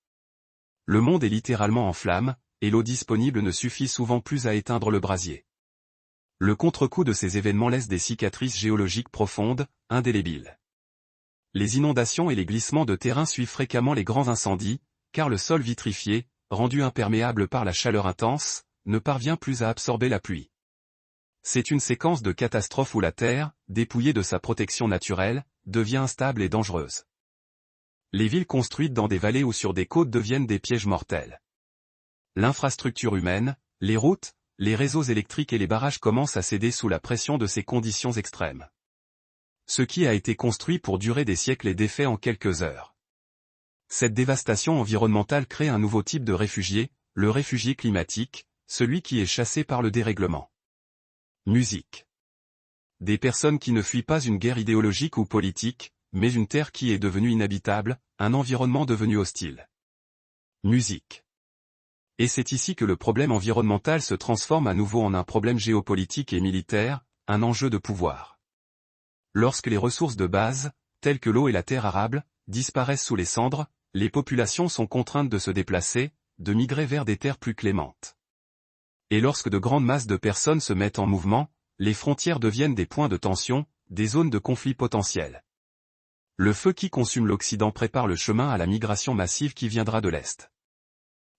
Le monde est littéralement en flammes, et l'eau disponible ne suffit souvent plus à éteindre le brasier. Le contre-coup de ces événements laisse des cicatrices géologiques profondes, indélébiles. Les inondations et les glissements de terrain suivent fréquemment les grands incendies, car le sol vitrifié, rendu imperméable par la chaleur intense, ne parvient plus à absorber la pluie. C'est une séquence de catastrophes où la Terre, dépouillée de sa protection naturelle, devient instable et dangereuse. Les villes construites dans des vallées ou sur des côtes deviennent des pièges mortels. L'infrastructure humaine, les routes, les réseaux électriques et les barrages commencent à céder sous la pression de ces conditions extrêmes. Ce qui a été construit pour durer des siècles est défait en quelques heures. Cette dévastation environnementale crée un nouveau type de réfugié, le réfugié climatique, celui qui est chassé par le dérèglement. Musique. Des personnes qui ne fuient pas une guerre idéologique ou politique, mais une terre qui est devenue inhabitable, un environnement devenu hostile. Musique. Et c'est ici que le problème environnemental se transforme à nouveau en un problème géopolitique et militaire, un enjeu de pouvoir. Lorsque les ressources de base, telles que l'eau et la terre arable, disparaissent sous les cendres, les populations sont contraintes de se déplacer, de migrer vers des terres plus clémentes. Et lorsque de grandes masses de personnes se mettent en mouvement, les frontières deviennent des points de tension, des zones de conflit potentiels. Le feu qui consume l'Occident prépare le chemin à la migration massive qui viendra de l'Est.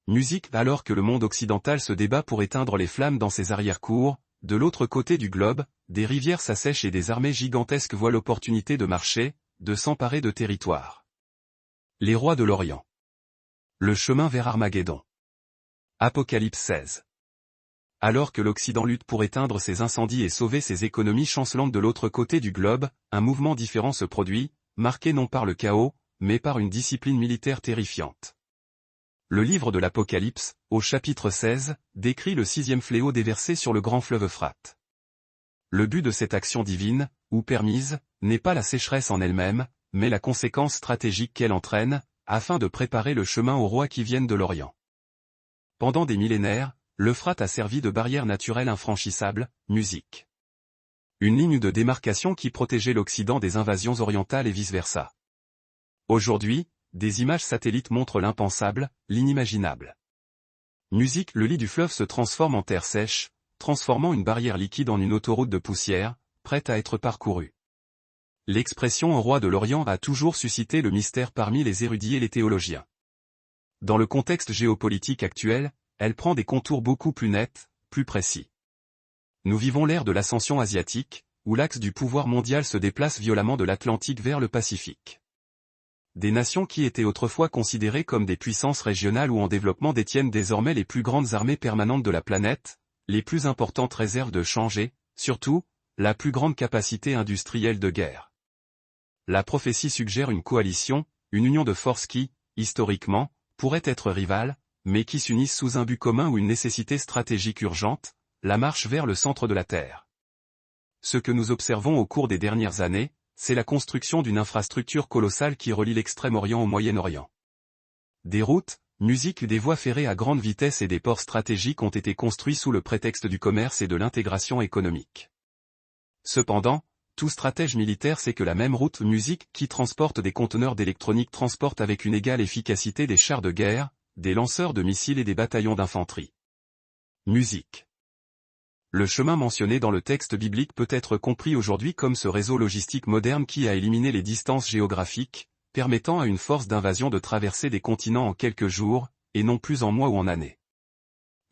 Musique. Alors que le monde occidental se débat pour éteindre les flammes dans ses arrière-cours, de l'autre côté du globe, des rivières s'assèchent et des armées gigantesques voient l'opportunité de marcher, de s'emparer de territoires. Les rois de l'Orient. Le chemin vers Armageddon. Apocalypse 16. Alors que l'Occident lutte pour éteindre ses incendies et sauver ses économies chancelantes de l'autre côté du globe, un mouvement différent se produit, marqué non par le chaos, mais par une discipline militaire terrifiante. Le livre de l'Apocalypse, au chapitre 16, décrit le 6e fléau déversé sur le grand fleuve Euphrate. Le but de cette action divine, ou permise, n'est pas la sécheresse en elle-même, mais la conséquence stratégique qu'elle entraîne, afin de préparer le chemin aux rois qui viennent de l'Orient. Pendant des millénaires, l'Euphrate a servi de barrière naturelle infranchissable, musique. Une ligne de démarcation qui protégeait l'Occident des invasions orientales et vice-versa. Aujourd'hui, des images satellites montrent l'impensable, l'inimaginable. Musique. Le lit du fleuve se transforme en terre sèche, transformant une barrière liquide en une autoroute de poussière, prête à être parcourue. L'expression au roi de l'Orient a toujours suscité le mystère parmi les érudits et les théologiens. Dans le contexte géopolitique actuel, elle prend des contours beaucoup plus nets, plus précis. Nous vivons l'ère de l'ascension asiatique, où l'axe du pouvoir mondial se déplace violemment de l'Atlantique vers le Pacifique. Des nations qui étaient autrefois considérées comme des puissances régionales ou en développement détiennent désormais les plus grandes armées permanentes de la planète, les plus importantes réserves de change et, surtout, la plus grande capacité industrielle de guerre. La prophétie suggère une coalition, une union de forces qui, historiquement, pourraient être rivales, mais qui s'unissent sous un but commun ou une nécessité stratégique urgente, la marche vers le centre de la Terre. Ce que nous observons au cours des dernières années, c'est la construction d'une infrastructure colossale qui relie l'Extrême-Orient au Moyen-Orient. Des routes, musique, des voies ferrées à grande vitesse et des ports stratégiques ont été construits sous le prétexte du commerce et de l'intégration économique. Cependant, tout stratège militaire sait que la même route musique qui transporte des conteneurs d'électronique transporte avec une égale efficacité des chars de guerre, des lanceurs de missiles et des bataillons d'infanterie. Musique. Le chemin mentionné dans le texte biblique peut être compris aujourd'hui comme ce réseau logistique moderne qui a éliminé les distances géographiques, permettant à une force d'invasion de traverser des continents en quelques jours, et non plus en mois ou en années.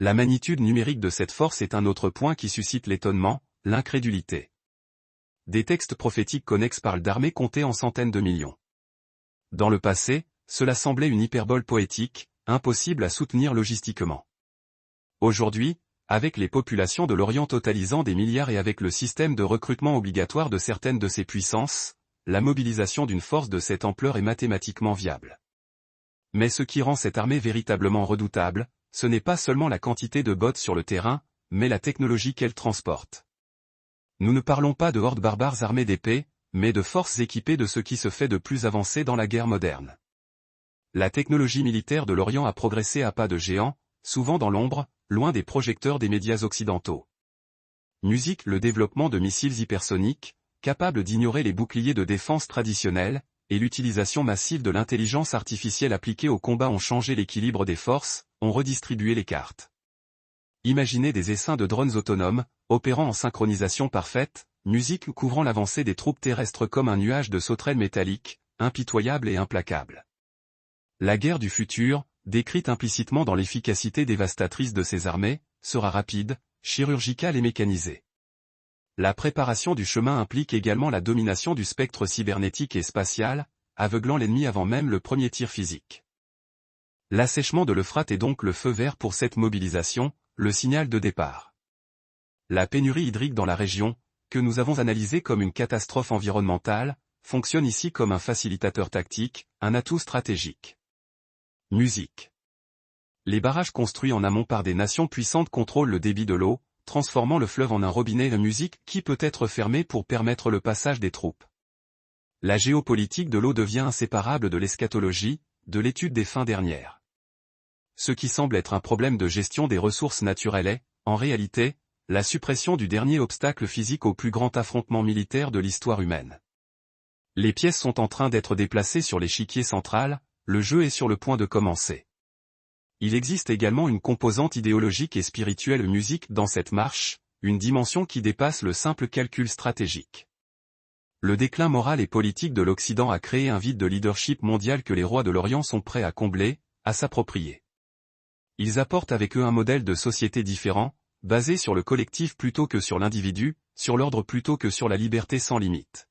La magnitude numérique de cette force est un autre point qui suscite l'étonnement, l'incrédulité. Des textes prophétiques connexes parlent d'armées comptées en centaines de millions. Dans le passé, cela semblait une hyperbole poétique, impossible à soutenir logistiquement. Aujourd'hui, avec les populations de l'Orient totalisant des milliards et avec le système de recrutement obligatoire de certaines de ces puissances, la mobilisation d'une force de cette ampleur est mathématiquement viable. Mais ce qui rend cette armée véritablement redoutable, ce n'est pas seulement la quantité de bots sur le terrain, mais la technologie qu'elle transporte. Nous ne parlons pas de hordes barbares armées d'épées, mais de forces équipées de ce qui se fait de plus avancé dans la guerre moderne. La technologie militaire de l'Orient a progressé à pas de géant, souvent dans l'ombre, loin des projecteurs des médias occidentaux. Musique, le développement de missiles hypersoniques, capables d'ignorer les boucliers de défense traditionnels, et l'utilisation massive de l'intelligence artificielle appliquée au combat ont changé l'équilibre des forces, ont redistribué les cartes. Imaginez des essaims de drones autonomes, opérant en synchronisation parfaite, musique couvrant l'avancée des troupes terrestres comme un nuage de sauterelles métalliques, impitoyable et implacable. La guerre du futur, décrite implicitement dans l'efficacité dévastatrice de ces armées, sera rapide, chirurgicale et mécanisée. La préparation du chemin implique également la domination du spectre cybernétique et spatial, aveuglant l'ennemi avant même le premier tir physique. L'assèchement de l'Euphrate est donc le feu vert pour cette mobilisation, le signal de départ. La pénurie hydrique dans la région, que nous avons analysée comme une catastrophe environnementale, fonctionne ici comme un facilitateur tactique, un atout stratégique. Musique. Les barrages construits en amont par des nations puissantes contrôlent le débit de l'eau, transformant le fleuve en un robinet de musique qui peut être fermé pour permettre le passage des troupes. La géopolitique de l'eau devient inséparable de l'eschatologie, de l'étude des fins dernières. Ce qui semble être un problème de gestion des ressources naturelles est, en réalité, la suppression du dernier obstacle physique au plus grand affrontement militaire de l'histoire humaine. Les pièces sont en train d'être déplacées sur l'échiquier central, le jeu est sur le point de commencer. Il existe également une composante idéologique et spirituelle musique dans cette marche, une dimension qui dépasse le simple calcul stratégique. Le déclin moral et politique de l'Occident a créé un vide de leadership mondial que les rois de l'Orient sont prêts à combler, à s'approprier. Ils apportent avec eux un modèle de société différent, basé sur le collectif plutôt que sur l'individu, sur l'ordre plutôt que sur la liberté sans limite.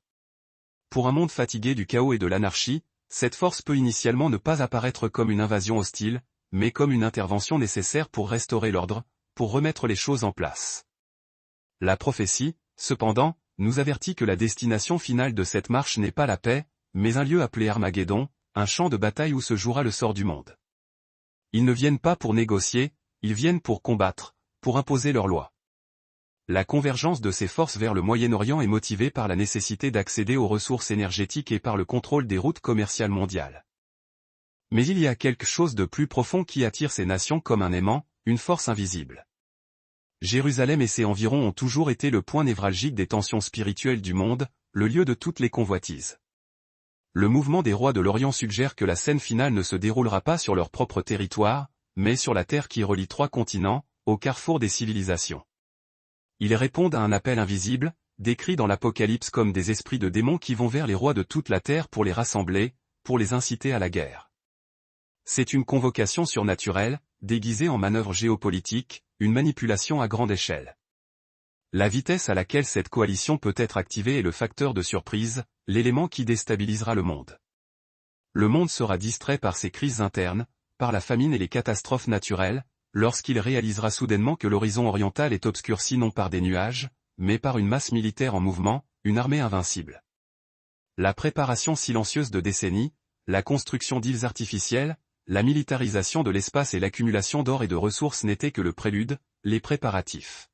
Pour un monde fatigué du chaos et de l'anarchie, cette force peut initialement ne pas apparaître comme une invasion hostile, mais comme une intervention nécessaire pour restaurer l'ordre, pour remettre les choses en place. La prophétie, cependant, nous avertit que la destination finale de cette marche n'est pas la paix, mais un lieu appelé Armageddon, un champ de bataille où se jouera le sort du monde. Ils ne viennent pas pour négocier, ils viennent pour combattre, pour imposer leurs lois. La convergence de ces forces vers le Moyen-Orient est motivée par la nécessité d'accéder aux ressources énergétiques et par le contrôle des routes commerciales mondiales. Mais il y a quelque chose de plus profond qui attire ces nations comme un aimant, une force invisible. Jérusalem et ses environs ont toujours été le point névralgique des tensions spirituelles du monde, le lieu de toutes les convoitises. Le mouvement des rois de l'Orient suggère que la scène finale ne se déroulera pas sur leur propre territoire, mais sur la terre qui relie 3 continents, au carrefour des civilisations. Ils répondent à un appel invisible, décrit dans l'Apocalypse comme des esprits de démons qui vont vers les rois de toute la terre pour les rassembler, pour les inciter à la guerre. C'est une convocation surnaturelle, déguisée en manœuvre géopolitique, une manipulation à grande échelle. La vitesse à laquelle cette coalition peut être activée est le facteur de surprise, l'élément qui déstabilisera le monde. Le monde sera distrait par ses crises internes, par la famine et les catastrophes naturelles, lorsqu'il réalisera soudainement que l'horizon oriental est obscurci non par des nuages, mais par une masse militaire en mouvement, une armée invincible. La préparation silencieuse de décennies, la construction d'îles artificielles, la militarisation de l'espace et l'accumulation d'or et de ressources n'étaient que le prélude, les préparatifs.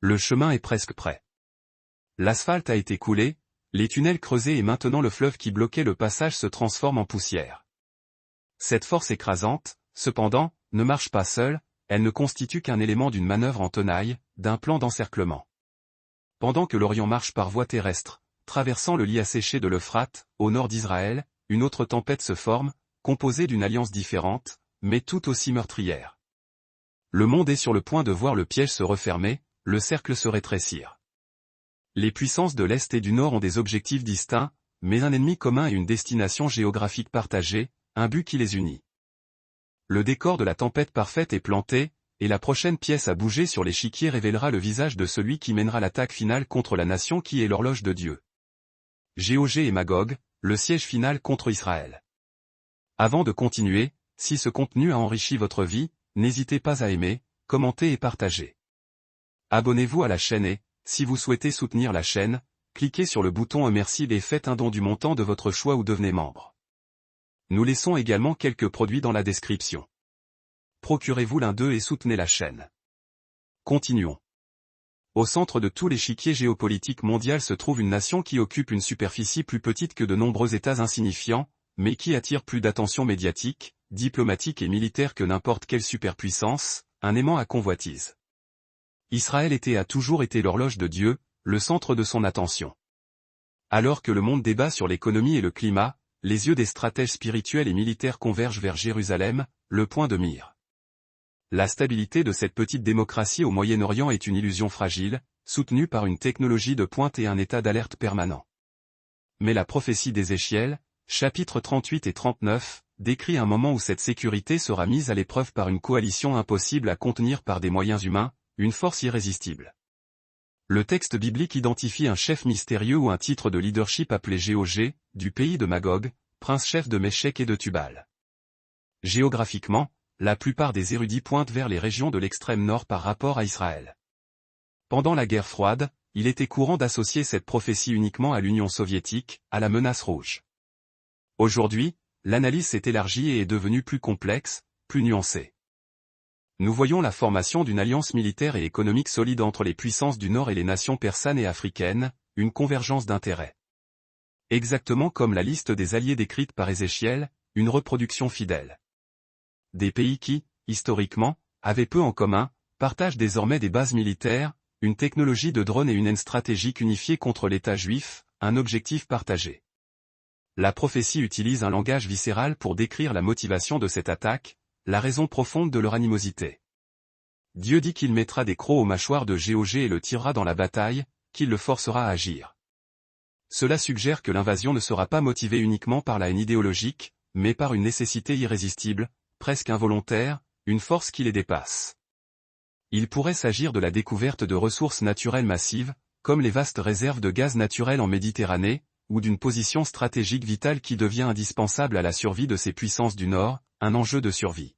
Le chemin est presque prêt. L'asphalte a été coulé, les tunnels creusés et maintenant le fleuve qui bloquait le passage se transforme en poussière. Cette force écrasante, cependant, ne marche pas seule, elle ne constitue qu'un élément d'une manœuvre en tenaille, d'un plan d'encerclement. Pendant que l'Orient marche par voie terrestre, traversant le lit asséché de l'Euphrate, au nord d'Israël, une autre tempête se forme, composée d'une alliance différente, mais tout aussi meurtrière. Le monde est sur le point de voir le piège se refermer, le cercle se rétrécir. Les puissances de l'Est et du Nord ont des objectifs distincts, mais un ennemi commun et une destination géographique partagée, un but qui les unit. Le décor de la tempête parfaite est planté, et la prochaine pièce à bouger sur l'échiquier révélera le visage de celui qui mènera l'attaque finale contre la nation qui est l'horloge de Dieu. Gog et Magog, le siège final contre Israël. Avant de continuer, si ce contenu a enrichi votre vie, n'hésitez pas à aimer, commenter et partager. Abonnez-vous à la chaîne et, si vous souhaitez soutenir la chaîne, cliquez sur le bouton merci et faites un don du montant de votre choix ou devenez membre. Nous laissons également quelques produits dans la description. Procurez-vous l'un d'eux et soutenez la chaîne. Continuons. Au centre de tout l'échiquier géopolitique mondial se trouve une nation qui occupe une superficie plus petite que de nombreux États insignifiants, mais qui attire plus d'attention médiatique, diplomatique et militaire que n'importe quelle superpuissance, un aimant à convoitise. Israël était et a toujours été l'horloge de Dieu, le centre de son attention. Alors que le monde débat sur l'économie et le climat, les yeux des stratèges spirituels et militaires convergent vers Jérusalem, le point de mire. La stabilité de cette petite démocratie au Moyen-Orient est une illusion fragile, soutenue par une technologie de pointe et un état d'alerte permanent. Mais la prophétie d'Ézéchiel, chapitres 38 et 39, décrit un moment où cette sécurité sera mise à l'épreuve par une coalition impossible à contenir par des moyens humains, une force irrésistible. Le texte biblique identifie un chef mystérieux ou un titre de leadership appelé Géog, du pays de Magog, prince-chef de Méchec et de Tubal. Géographiquement, la plupart des érudits pointent vers les régions de l'extrême nord par rapport à Israël. Pendant la guerre froide, il était courant d'associer cette prophétie uniquement à l'Union soviétique, à la menace rouge. Aujourd'hui, l'analyse s'est élargie et est devenue plus complexe, plus nuancée. Nous voyons la formation d'une alliance militaire et économique solide entre les puissances du Nord et les nations persanes et africaines, une convergence d'intérêts. Exactement comme la liste des alliés décrite par Ézéchiel, une reproduction fidèle. Des pays qui, historiquement, avaient peu en commun, partagent désormais des bases militaires, une technologie de drone et une haine stratégique unifiée contre l'État juif, un objectif partagé. La prophétie utilise un langage viscéral pour décrire la motivation de cette attaque, la raison profonde de leur animosité. Dieu dit qu'il mettra des crocs aux mâchoires de Géog et le tirera dans la bataille, qu'il le forcera à agir. Cela suggère que l'invasion ne sera pas motivée uniquement par la haine idéologique, mais par une nécessité irrésistible, presque involontaire, une force qui les dépasse. Il pourrait s'agir de la découverte de ressources naturelles massives, comme les vastes réserves de gaz naturel en Méditerranée, ou d'une position stratégique vitale qui devient indispensable à la survie de ces puissances du Nord, un enjeu de survie.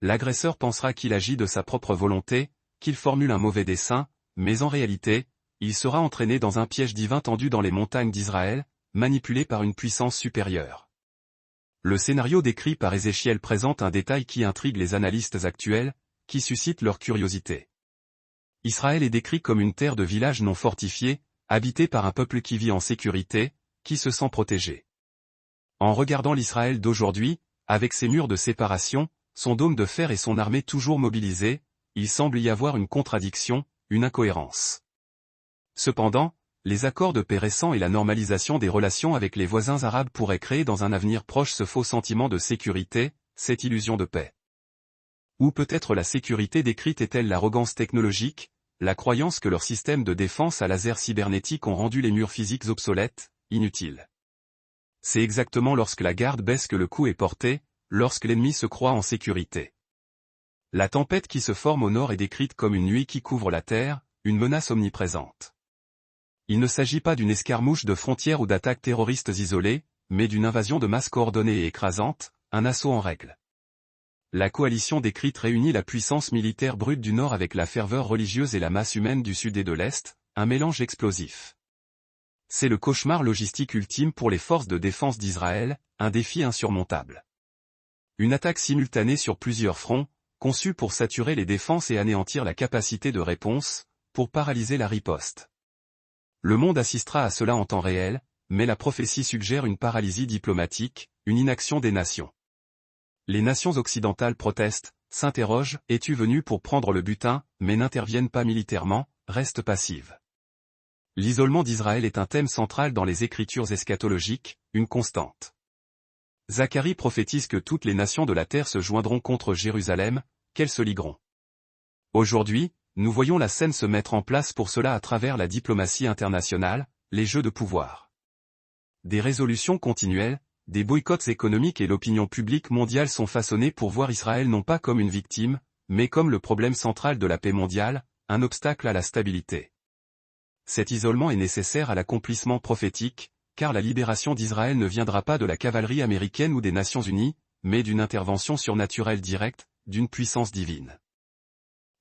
L'agresseur pensera qu'il agit de sa propre volonté, qu'il formule un mauvais dessein, mais en réalité, il sera entraîné dans un piège divin tendu dans les montagnes d'Israël, manipulé par une puissance supérieure. Le scénario décrit par Ézéchiel présente un détail qui intrigue les analystes actuels, qui suscite leur curiosité. Israël est décrit comme une terre de villages non fortifiés, habitée par un peuple qui vit en sécurité, qui se sent protégé. En regardant l'Israël d'aujourd'hui, avec ses murs de séparation, son dôme de fer et son armée toujours mobilisée, il semble y avoir une contradiction, une incohérence. Cependant, les accords de paix récents et la normalisation des relations avec les voisins arabes pourraient créer dans un avenir proche ce faux sentiment de sécurité, cette illusion de paix. Ou peut-être la sécurité décrite est-elle l'arrogance technologique, la croyance que leurs systèmes de défense à laser cybernétique ont rendu les murs physiques obsolètes, inutiles. C'est exactement lorsque la garde baisse que le coup est porté, lorsque l'ennemi se croit en sécurité. La tempête qui se forme au nord est décrite comme une nuit qui couvre la terre, une menace omniprésente. Il ne s'agit pas d'une escarmouche de frontières ou d'attaques terroristes isolées, mais d'une invasion de masse coordonnée et écrasante, un assaut en règle. La coalition décrite réunit la puissance militaire brute du Nord avec la ferveur religieuse et la masse humaine du Sud et de l'Est, un mélange explosif. C'est le cauchemar logistique ultime pour les forces de défense d'Israël, un défi insurmontable. Une attaque simultanée sur plusieurs fronts, conçue pour saturer les défenses et anéantir la capacité de réponse, pour paralyser la riposte. Le monde assistera à cela en temps réel, mais la prophétie suggère une paralysie diplomatique, une inaction des nations. Les nations occidentales protestent, s'interrogent, es-tu venu pour prendre le butin, mais n'interviennent pas militairement, restent passives. L'isolement d'Israël est un thème central dans les écritures eschatologiques, une constante. Zacharie prophétise que toutes les nations de la terre se joindront contre Jérusalem, qu'elles se ligueront. Aujourd'hui, nous voyons la scène se mettre en place pour cela à travers la diplomatie internationale, les jeux de pouvoir. Des résolutions continuelles, des boycotts économiques et l'opinion publique mondiale sont façonnés pour voir Israël non pas comme une victime, mais comme le problème central de la paix mondiale, un obstacle à la stabilité. Cet isolement est nécessaire à l'accomplissement prophétique, car la libération d'Israël ne viendra pas de la cavalerie américaine ou des Nations Unies, mais d'une intervention surnaturelle directe, d'une puissance divine.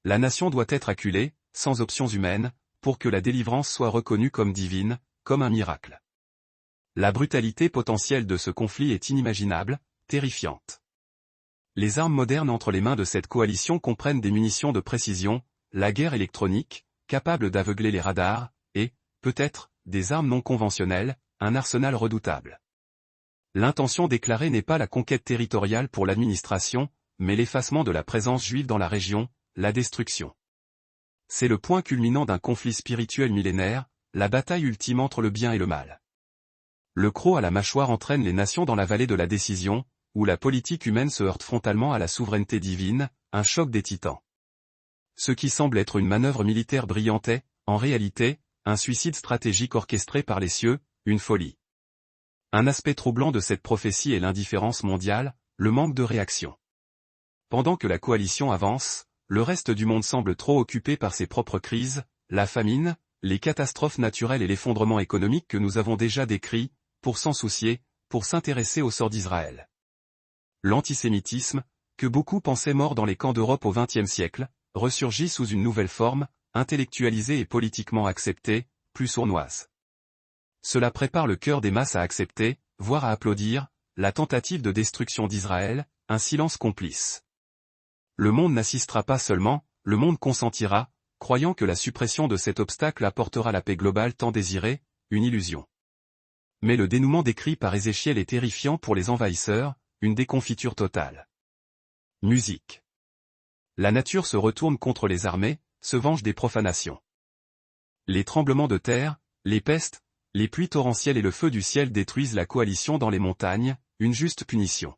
La nation doit être acculée, sans options humaines, pour que la délivrance soit reconnue comme divine, comme un miracle. La brutalité potentielle de ce conflit est inimaginable, terrifiante. Les armes modernes entre les mains de cette coalition comprennent des munitions de précision, la guerre électronique, capable d'aveugler les radars, et, peut-être, des armes non conventionnelles, un arsenal redoutable. L'intention déclarée n'est pas la conquête territoriale pour l'administration, mais l'effacement de la présence juive dans la région, la destruction. C'est le point culminant d'un conflit spirituel millénaire, la bataille ultime entre le bien et le mal. Le croc à la mâchoire entraîne les nations dans la vallée de la décision, où la politique humaine se heurte frontalement à la souveraineté divine, un choc des titans. Ce qui semble être une manœuvre militaire brillante est, en réalité, un suicide stratégique orchestré par les cieux, une folie. Un aspect troublant de cette prophétie est l'indifférence mondiale, le manque de réaction. Pendant que la coalition avance, le reste du monde semble trop occupé par ses propres crises, la famine, les catastrophes naturelles et l'effondrement économique que nous avons déjà décrits, pour s'en soucier, pour s'intéresser au sort d'Israël. L'antisémitisme, que beaucoup pensaient mort dans les camps d'Europe au XXe siècle, ressurgit sous une nouvelle forme, intellectualisée et politiquement acceptée, plus sournoise. Cela prépare le cœur des masses à accepter, voire à applaudir, la tentative de destruction d'Israël, un silence complice. Le monde n'assistera pas seulement, le monde consentira, croyant que la suppression de cet obstacle apportera la paix globale tant désirée, une illusion. Mais le dénouement décrit par Ézéchiel est terrifiant pour les envahisseurs, une déconfiture totale. Musique. La nature se retourne contre les armées, se venge des profanations. Les tremblements de terre, les pestes, les pluies torrentielles et le feu du ciel détruisent la coalition dans les montagnes, une juste punition.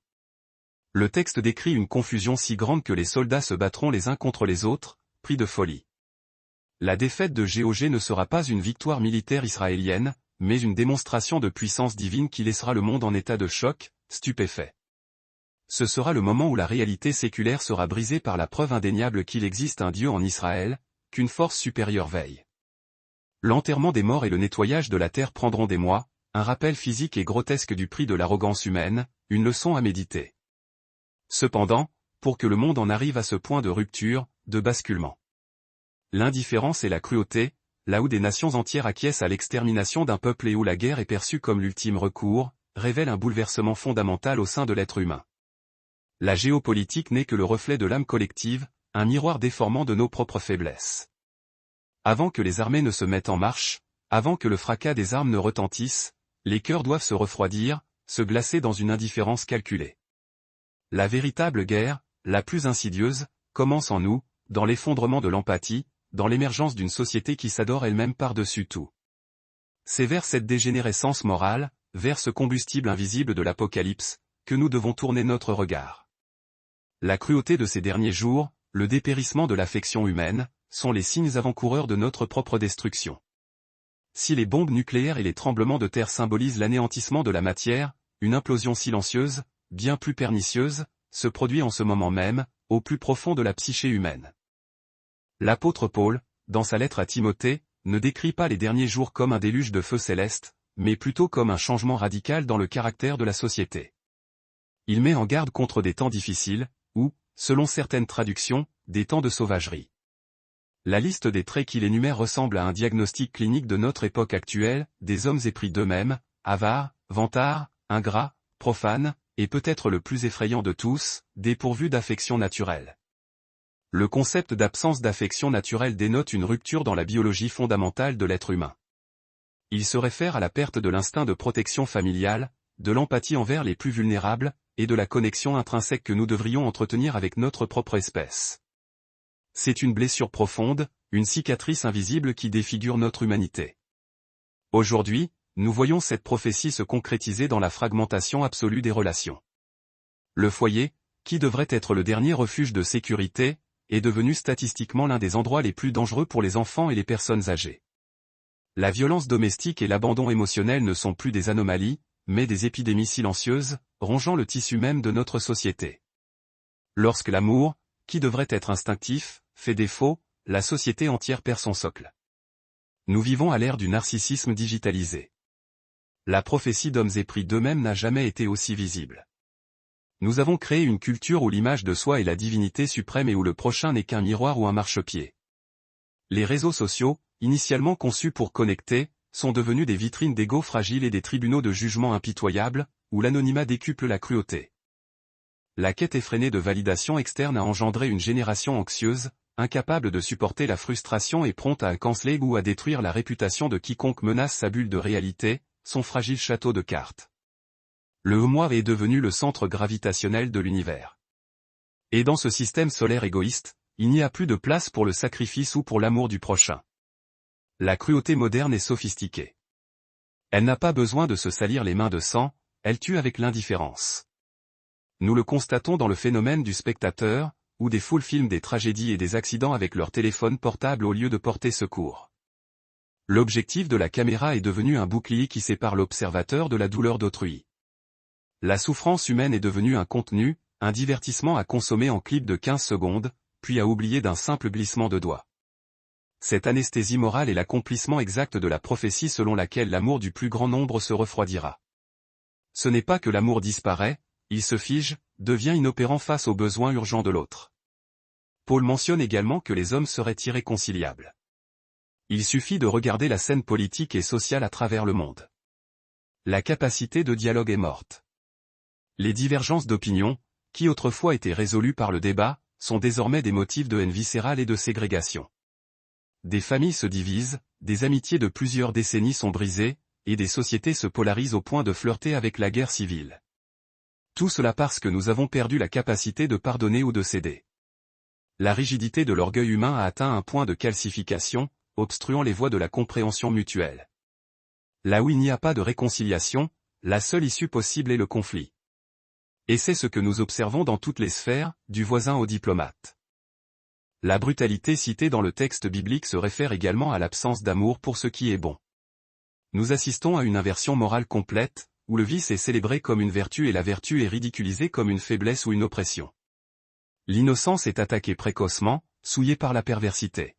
Le texte décrit une confusion si grande que les soldats se battront les uns contre les autres, pris de folie. La défaite de GOG ne sera pas une victoire militaire israélienne, mais une démonstration de puissance divine qui laissera le monde en état de choc, stupéfait. Ce sera le moment où la réalité séculaire sera brisée par la preuve indéniable qu'il existe un Dieu en Israël, qu'une force supérieure veille. L'enterrement des morts et le nettoyage de la terre prendront des mois, un rappel physique et grotesque du prix de l'arrogance humaine, une leçon à méditer. Cependant, pour que le monde en arrive à ce point de rupture, de basculement. L'indifférence et la cruauté, là où des nations entières acquiescent à l'extermination d'un peuple et où la guerre est perçue comme l'ultime recours, révèlent un bouleversement fondamental au sein de l'être humain. La géopolitique n'est que le reflet de l'âme collective, un miroir déformant de nos propres faiblesses. Avant que les armées ne se mettent en marche, avant que le fracas des armes ne retentisse, les cœurs doivent se refroidir, se glacer dans une indifférence calculée. La véritable guerre, la plus insidieuse, commence en nous, dans l'effondrement de l'empathie, dans l'émergence d'une société qui s'adore elle-même par-dessus tout. C'est vers cette dégénérescence morale, vers ce combustible invisible de l'Apocalypse, que nous devons tourner notre regard. La cruauté de ces derniers jours, le dépérissement de l'affection humaine, sont les signes avant-coureurs de notre propre destruction. Si les bombes nucléaires et les tremblements de terre symbolisent l'anéantissement de la matière, une implosion silencieuse, bien plus pernicieuse, se produit en ce moment même, au plus profond de la psyché humaine. L'apôtre Paul, dans sa lettre à Timothée, ne décrit pas les derniers jours comme un déluge de feu céleste, mais plutôt comme un changement radical dans le caractère de la société. Il met en garde contre des temps difficiles, ou, selon certaines traductions, des temps de sauvagerie. La liste des traits qu'il énumère ressemble à un diagnostic clinique de notre époque actuelle, des hommes épris d'eux-mêmes, avares, vantards, ingrats, profanes, et peut-être le plus effrayant de tous, dépourvus d'affection naturelle. Le concept d'absence d'affection naturelle dénote une rupture dans la biologie fondamentale de l'être humain. Il se réfère à la perte de l'instinct de protection familiale, de l'empathie envers les plus vulnérables, et de la connexion intrinsèque que nous devrions entretenir avec notre propre espèce. C'est une blessure profonde, une cicatrice invisible qui défigure notre humanité. Aujourd'hui, nous voyons cette prophétie se concrétiser dans la fragmentation absolue des relations. Le foyer, qui devrait être le dernier refuge de sécurité, est devenu statistiquement l'un des endroits les plus dangereux pour les enfants et les personnes âgées. La violence domestique et l'abandon émotionnel ne sont plus des anomalies, mais des épidémies silencieuses, rongeant le tissu même de notre société. Lorsque l'amour, qui devrait être instinctif, fait défaut, la société entière perd son socle. Nous vivons à l'ère du narcissisme digitalisé. La prophétie d'hommes épris d'eux-mêmes n'a jamais été aussi visible. Nous avons créé une culture où l'image de soi est la divinité suprême et où le prochain n'est qu'un miroir ou un marchepied. Les réseaux sociaux, initialement conçus pour connecter, sont devenus des vitrines d'ego fragiles et des tribunaux de jugement impitoyables, où l'anonymat décuple la cruauté. La quête effrénée de validation externe a engendré une génération anxieuse, incapable de supporter la frustration et prompte à canceller ou à détruire la réputation de quiconque menace sa bulle de réalité, son fragile château de cartes. Le moi est devenu le centre gravitationnel de l'univers. Et dans ce système solaire égoïste, il n'y a plus de place pour le sacrifice ou pour l'amour du prochain. La cruauté moderne est sophistiquée. Elle n'a pas besoin de se salir les mains de sang, elle tue avec l'indifférence. Nous le constatons dans le phénomène du spectateur, où des foules filment des tragédies et des accidents avec leur téléphone portable au lieu de porter secours. L'objectif de la caméra est devenu un bouclier qui sépare l'observateur de la douleur d'autrui. La souffrance humaine est devenue un contenu, un divertissement à consommer en clip de 15 secondes, puis à oublier d'un simple glissement de doigt. Cette anesthésie morale est l'accomplissement exact de la prophétie selon laquelle l'amour du plus grand nombre se refroidira. Ce n'est pas que l'amour disparaît, il se fige, devient inopérant face aux besoins urgents de l'autre. Paul mentionne également que les hommes seraient irréconciliables. Il suffit de regarder la scène politique et sociale à travers le monde. La capacité de dialogue est morte. Les divergences d'opinion, qui autrefois étaient résolues par le débat, sont désormais des motifs de haine viscérale et de ségrégation. Des familles se divisent, des amitiés de plusieurs décennies sont brisées, et des sociétés se polarisent au point de flirter avec la guerre civile. Tout cela parce que nous avons perdu la capacité de pardonner ou de céder. La rigidité de l'orgueil humain a atteint un point de calcification, obstruant les voies de la compréhension mutuelle. Là où il n'y a pas de réconciliation, la seule issue possible est le conflit. Et c'est ce que nous observons dans toutes les sphères, du voisin au diplomate. La brutalité citée dans le texte biblique se réfère également à l'absence d'amour pour ce qui est bon. Nous assistons à une inversion morale complète, où le vice est célébré comme une vertu et la vertu est ridiculisée comme une faiblesse ou une oppression. L'innocence est attaquée précocement, souillée par la perversité.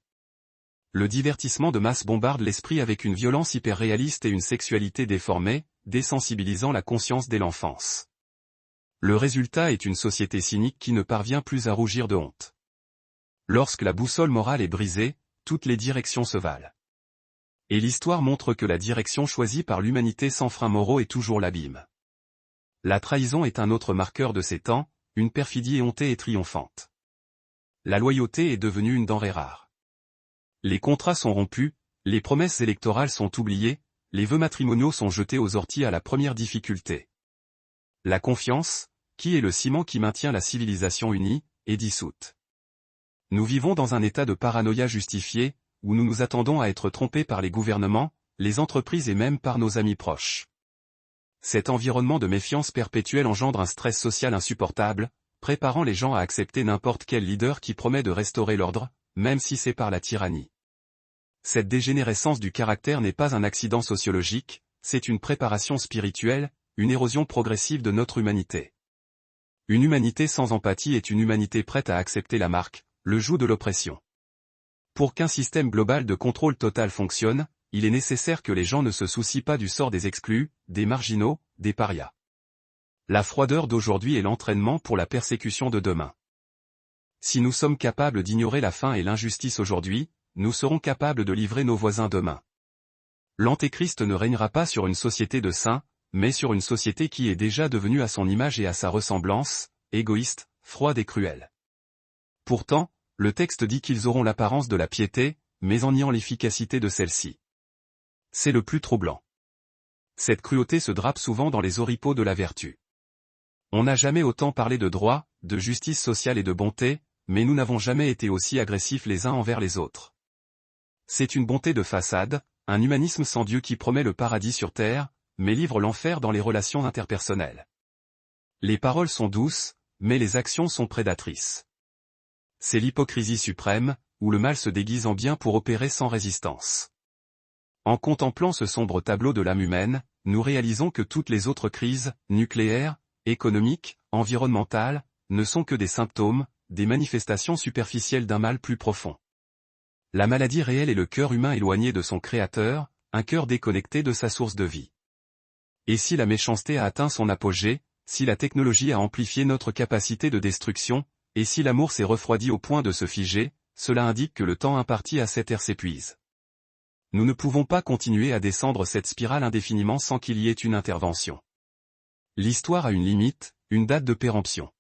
Le divertissement de masse bombarde l'esprit avec une violence hyper-réaliste et une sexualité déformée, désensibilisant la conscience dès l'enfance. Le résultat est une société cynique qui ne parvient plus à rougir de honte. Lorsque la boussole morale est brisée, toutes les directions se valent. Et l'histoire montre que la direction choisie par l'humanité sans freins moraux est toujours l'abîme. La trahison est un autre marqueur de ces temps, une perfidie éhontée et triomphante. La loyauté est devenue une denrée rare. Les contrats sont rompus, les promesses électorales sont oubliées, les vœux matrimoniaux sont jetés aux orties à la première difficulté. La confiance, qui est le ciment qui maintient la civilisation unie, est dissoute. Nous vivons dans un état de paranoïa justifié, où nous nous attendons à être trompés par les gouvernements, les entreprises et même par nos amis proches. Cet environnement de méfiance perpétuelle engendre un stress social insupportable, préparant les gens à accepter n'importe quel leader qui promet de restaurer l'ordre, même si c'est par la tyrannie. Cette dégénérescence du caractère n'est pas un accident sociologique, c'est une préparation spirituelle, une érosion progressive de notre humanité. Une humanité sans empathie est une humanité prête à accepter la marque, le joug de l'oppression. Pour qu'un système global de contrôle total fonctionne, il est nécessaire que les gens ne se soucient pas du sort des exclus, des marginaux, des parias. La froideur d'aujourd'hui est l'entraînement pour la persécution de demain. Si nous sommes capables d'ignorer la faim et l'injustice aujourd'hui, nous serons capables de livrer nos voisins demain. L'Antéchrist ne régnera pas sur une société de saints, mais sur une société qui est déjà devenue à son image et à sa ressemblance, égoïste, froide et cruelle. Pourtant, le texte dit qu'ils auront l'apparence de la piété, mais en niant l'efficacité de celle-ci. C'est le plus troublant. Cette cruauté se drape souvent dans les oripeaux de la vertu. On n'a jamais autant parlé de droit, de justice sociale et de bonté, mais nous n'avons jamais été aussi agressifs les uns envers les autres. C'est une bonté de façade, un humanisme sans Dieu qui promet le paradis sur terre, mais livre l'enfer dans les relations interpersonnelles. Les paroles sont douces, mais les actions sont prédatrices. C'est l'hypocrisie suprême, où le mal se déguise en bien pour opérer sans résistance. En contemplant ce sombre tableau de l'âme humaine, nous réalisons que toutes les autres crises, nucléaires, économiques, environnementales, ne sont que des symptômes, des manifestations superficielles d'un mal plus profond. La maladie réelle est le cœur humain éloigné de son créateur, un cœur déconnecté de sa source de vie. Et si la méchanceté a atteint son apogée, si la technologie a amplifié notre capacité de destruction, et si l'amour s'est refroidi au point de se figer, cela indique que le temps imparti à cette ère s'épuise. Nous ne pouvons pas continuer à descendre cette spirale indéfiniment sans qu'il y ait une intervention. L'histoire a une limite, une date de péremption.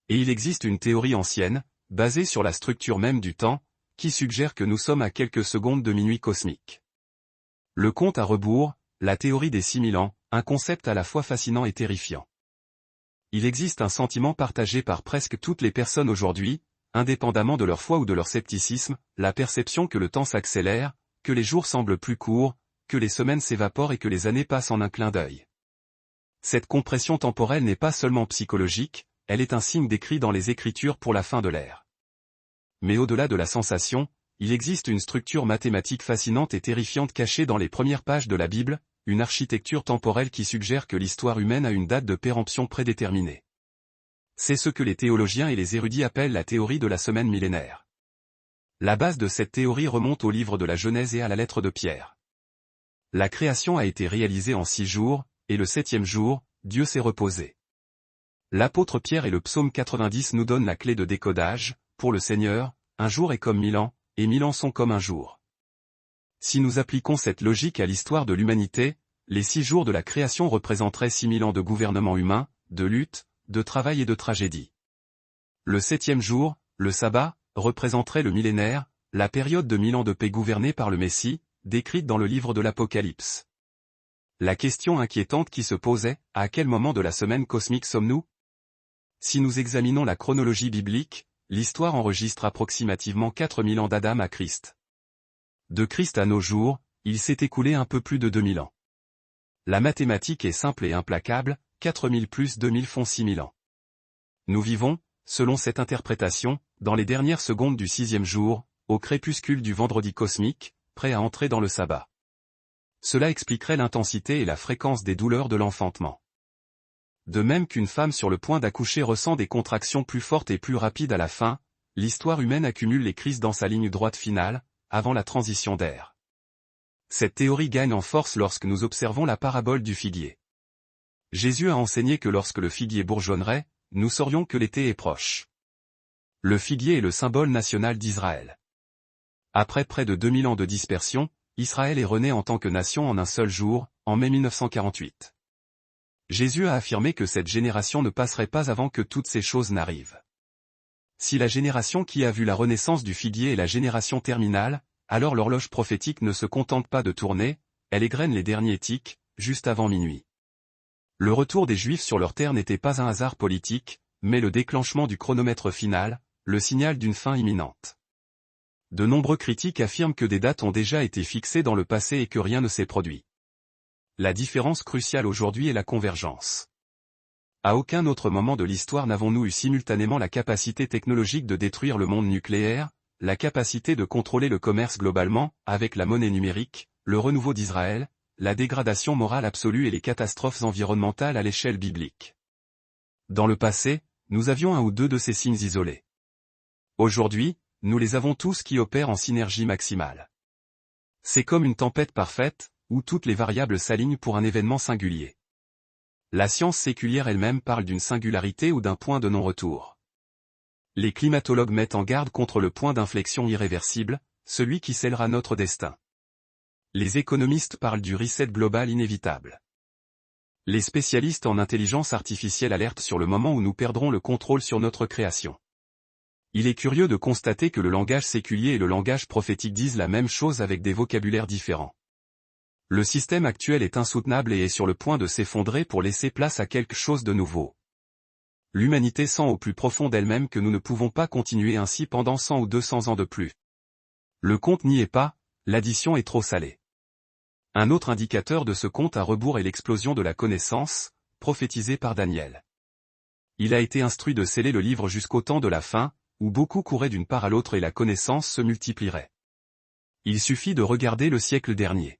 Et il existe une théorie ancienne, basée sur la structure même du temps, qui suggère que nous sommes à quelques secondes de minuit cosmique. Le compte à rebours, la théorie des 6000 ans, un concept à la fois fascinant et terrifiant. Il existe un sentiment partagé par presque toutes les personnes aujourd'hui, indépendamment de leur foi ou de leur scepticisme, la perception que le temps s'accélère, que les jours semblent plus courts, que les semaines s'évaporent et que les années passent en un clin d'œil. Cette compression temporelle n'est pas seulement psychologique, elle est un signe décrit dans les Écritures pour la fin de l'ère. Mais au-delà de la sensation, il existe une structure mathématique fascinante et terrifiante cachée dans les premières pages de la Bible, une architecture temporelle qui suggère que l'histoire humaine a une date de péremption prédéterminée. C'est ce que les théologiens et les érudits appellent la théorie de la semaine millénaire. La base de cette théorie remonte au livre de la Genèse et à la lettre de Pierre. La création a été réalisée en 6 jours, et le 7e jour, Dieu s'est reposé. L'apôtre Pierre et le psaume 90 nous donnent la clé de décodage, pour le Seigneur, un jour est comme 1000 ans, et 1000 ans sont comme un jour. Si nous appliquons cette logique à l'histoire de l'humanité, les 6 jours de la création représenteraient 6000 ans de gouvernement humain, de lutte, de travail et de tragédie. Le 7e jour, le sabbat, représenterait le millénaire, la période de 1000 ans de paix gouvernée par le Messie, décrite dans le livre de l'Apocalypse. La question inquiétante qui se posait, à quel moment de la semaine cosmique sommes-nous? Si nous examinons la chronologie biblique, l'histoire enregistre approximativement 4000 ans d'Adam à Christ. De Christ à nos jours, il s'est écoulé un peu plus de 2000 ans. La mathématique est simple et implacable, 4000 plus 2000 font 6000 ans. Nous vivons, selon cette interprétation, dans les dernières secondes du 6e jour, au crépuscule du vendredi cosmique, prêt à entrer dans le sabbat. Cela expliquerait l'intensité et la fréquence des douleurs de l'enfantement. De même qu'une femme sur le point d'accoucher ressent des contractions plus fortes et plus rapides à la fin, l'histoire humaine accumule les crises dans sa ligne droite finale, avant la transition d'ère. Cette théorie gagne en force lorsque nous observons la parabole du figuier. Jésus a enseigné que lorsque le figuier bourgeonnerait, nous saurions que l'été est proche. Le figuier est le symbole national d'Israël. Après près de 2000 ans de dispersion, Israël est rené en tant que nation en un seul jour, en mai 1948. Jésus a affirmé que cette génération ne passerait pas avant que toutes ces choses n'arrivent. Si la génération qui a vu la renaissance du figuier est la génération terminale, alors l'horloge prophétique ne se contente pas de tourner, elle égrène les derniers tics, juste avant minuit. Le retour des Juifs sur leur terre n'était pas un hasard politique, mais le déclenchement du chronomètre final, le signal d'une fin imminente. De nombreux critiques affirment que des dates ont déjà été fixées dans le passé et que rien ne s'est produit. La différence cruciale aujourd'hui est la convergence. À aucun autre moment de l'histoire n'avons-nous eu simultanément la capacité technologique de détruire le monde nucléaire, la capacité de contrôler le commerce globalement, avec la monnaie numérique, le renouveau d'Israël, la dégradation morale absolue et les catastrophes environnementales à l'échelle biblique. Dans le passé, nous avions un ou deux de ces signes isolés. Aujourd'hui, nous les avons tous qui opèrent en synergie maximale. C'est comme une tempête parfaite, où toutes les variables s'alignent pour un événement singulier. La science séculière elle-même parle d'une singularité ou d'un point de non-retour. Les climatologues mettent en garde contre le point d'inflexion irréversible, celui qui scellera notre destin. Les économistes parlent du reset global inévitable. Les spécialistes en intelligence artificielle alertent sur le moment où nous perdrons le contrôle sur notre création. Il est curieux de constater que le langage séculier et le langage prophétique disent la même chose avec des vocabulaires différents. Le système actuel est insoutenable et est sur le point de s'effondrer pour laisser place à quelque chose de nouveau. L'humanité sent au plus profond d'elle-même que nous ne pouvons pas continuer ainsi pendant 100 ou 200 ans de plus. Le compte n'y est pas, l'addition est trop salée. Un autre indicateur de ce compte à rebours est l'explosion de la connaissance, prophétisée par Daniel. Il a été instruit de sceller le livre jusqu'au temps de la fin, où beaucoup couraient d'une part à l'autre et la connaissance se multiplierait. Il suffit de regarder le siècle dernier.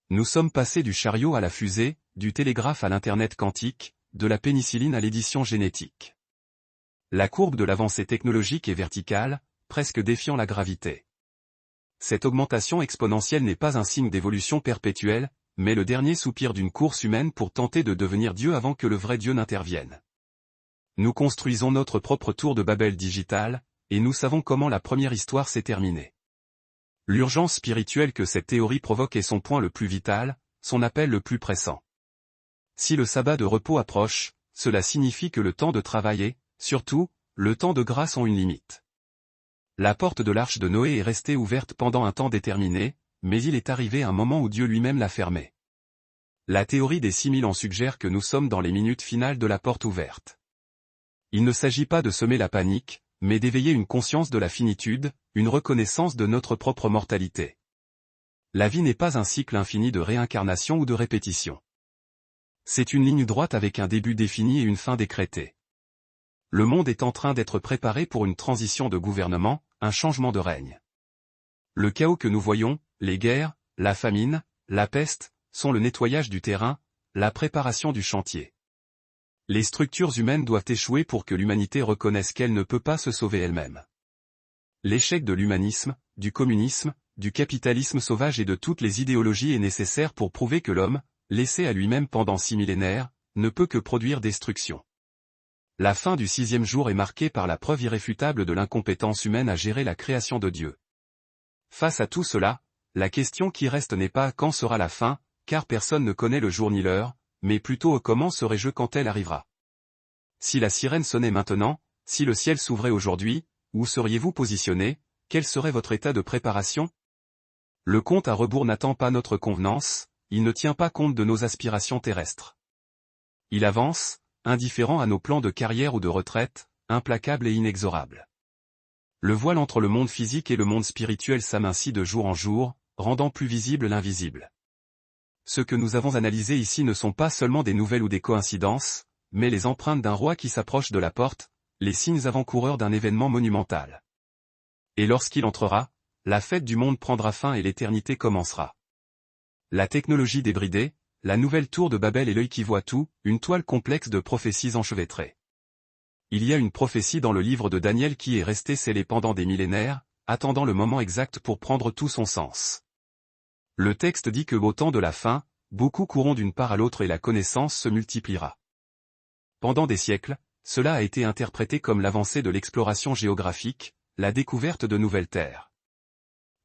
Nous sommes passés du chariot à la fusée, du télégraphe à l'Internet quantique, de la pénicilline à l'édition génétique. La courbe de l'avancée technologique est verticale, presque défiant la gravité. Cette augmentation exponentielle n'est pas un signe d'évolution perpétuelle, mais le dernier soupir d'une course humaine pour tenter de devenir Dieu avant que le vrai Dieu n'intervienne. Nous construisons notre propre tour de Babel digital, et nous savons comment la première histoire s'est terminée. L'urgence spirituelle que cette théorie provoque est son point le plus vital, son appel le plus pressant. Si le sabbat de repos approche, cela signifie que le temps de travail et, surtout, le temps de grâce ont une limite. La porte de l'arche de Noé est restée ouverte pendant un temps déterminé, mais il est arrivé un moment où Dieu lui-même l'a fermée. La théorie des 6000 ans suggère que nous sommes dans les minutes finales de la porte ouverte. Il ne s'agit pas de semer la panique, mais d'éveiller une conscience de la finitude, une reconnaissance de notre propre mortalité. La vie n'est pas un cycle infini de réincarnation ou de répétition. C'est une ligne droite avec un début défini et une fin décrétée. Le monde est en train d'être préparé pour une transition de gouvernement, un changement de règne. Le chaos que nous voyons, les guerres, la famine, la peste, sont le nettoyage du terrain, la préparation du chantier. Les structures humaines doivent échouer pour que l'humanité reconnaisse qu'elle ne peut pas se sauver elle-même. L'échec de l'humanisme, du communisme, du capitalisme sauvage et de toutes les idéologies est nécessaire pour prouver que l'homme, laissé à lui-même pendant 6 millénaires, ne peut que produire destruction. La fin du 6e jour est marquée par la preuve irréfutable de l'incompétence humaine à gérer la création de Dieu. Face à tout cela, la question qui reste n'est pas quand sera la fin, car personne ne connaît le jour ni l'heure, mais plutôt comment serai-je quand elle arrivera. Si la sirène sonnait maintenant, si le ciel s'ouvrait aujourd'hui, où seriez-vous positionné, quel serait votre état de préparation? Le compte à rebours n'attend pas notre convenance, il ne tient pas compte de nos aspirations terrestres. Il avance, indifférent à nos plans de carrière ou de retraite, implacable et inexorable. Le voile entre le monde physique et le monde spirituel s'amincit de jour en jour, rendant plus visible l'invisible. Ce que nous avons analysé ici ne sont pas seulement des nouvelles ou des coïncidences, mais les empreintes d'un roi qui s'approche de la porte, les signes avant-coureurs d'un événement monumental. Et lorsqu'il entrera, la fête du monde prendra fin et l'éternité commencera. La technologie débridée, la nouvelle tour de Babel et l'œil qui voit tout, une toile complexe de prophéties enchevêtrées. Il y a une prophétie dans le livre de Daniel qui est restée scellée pendant des millénaires, attendant le moment exact pour prendre tout son sens. Le texte dit que au temps de la fin, beaucoup courront d'une part à l'autre et la connaissance se multipliera. Pendant des siècles, cela a été interprété comme l'avancée de l'exploration géographique, la découverte de nouvelles terres.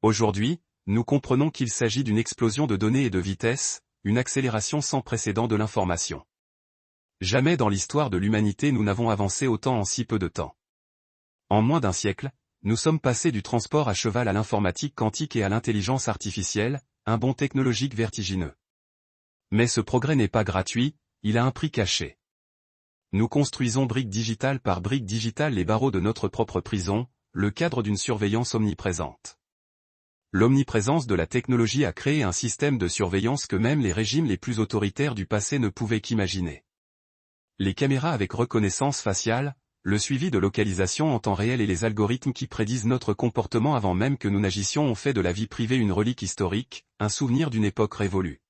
Aujourd'hui, nous comprenons qu'il s'agit d'une explosion de données et de vitesse, une accélération sans précédent de l'information. Jamais dans l'histoire de l'humanité nous n'avons avancé autant en si peu de temps. En moins d'un siècle, nous sommes passés du transport à cheval à l'informatique quantique et à l'intelligence artificielle, un bond technologique vertigineux. Mais ce progrès n'est pas gratuit, il a un prix caché. Nous construisons brique digitale par brique digitale les barreaux de notre propre prison, le cadre d'une surveillance omniprésente. L'omniprésence de la technologie a créé un système de surveillance que même les régimes les plus autoritaires du passé ne pouvaient qu'imaginer. Les caméras avec reconnaissance faciale, le suivi de localisation en temps réel et les algorithmes qui prédisent notre comportement avant même que nous n'agissions ont fait de la vie privée une relique historique, un souvenir d'une époque révolue.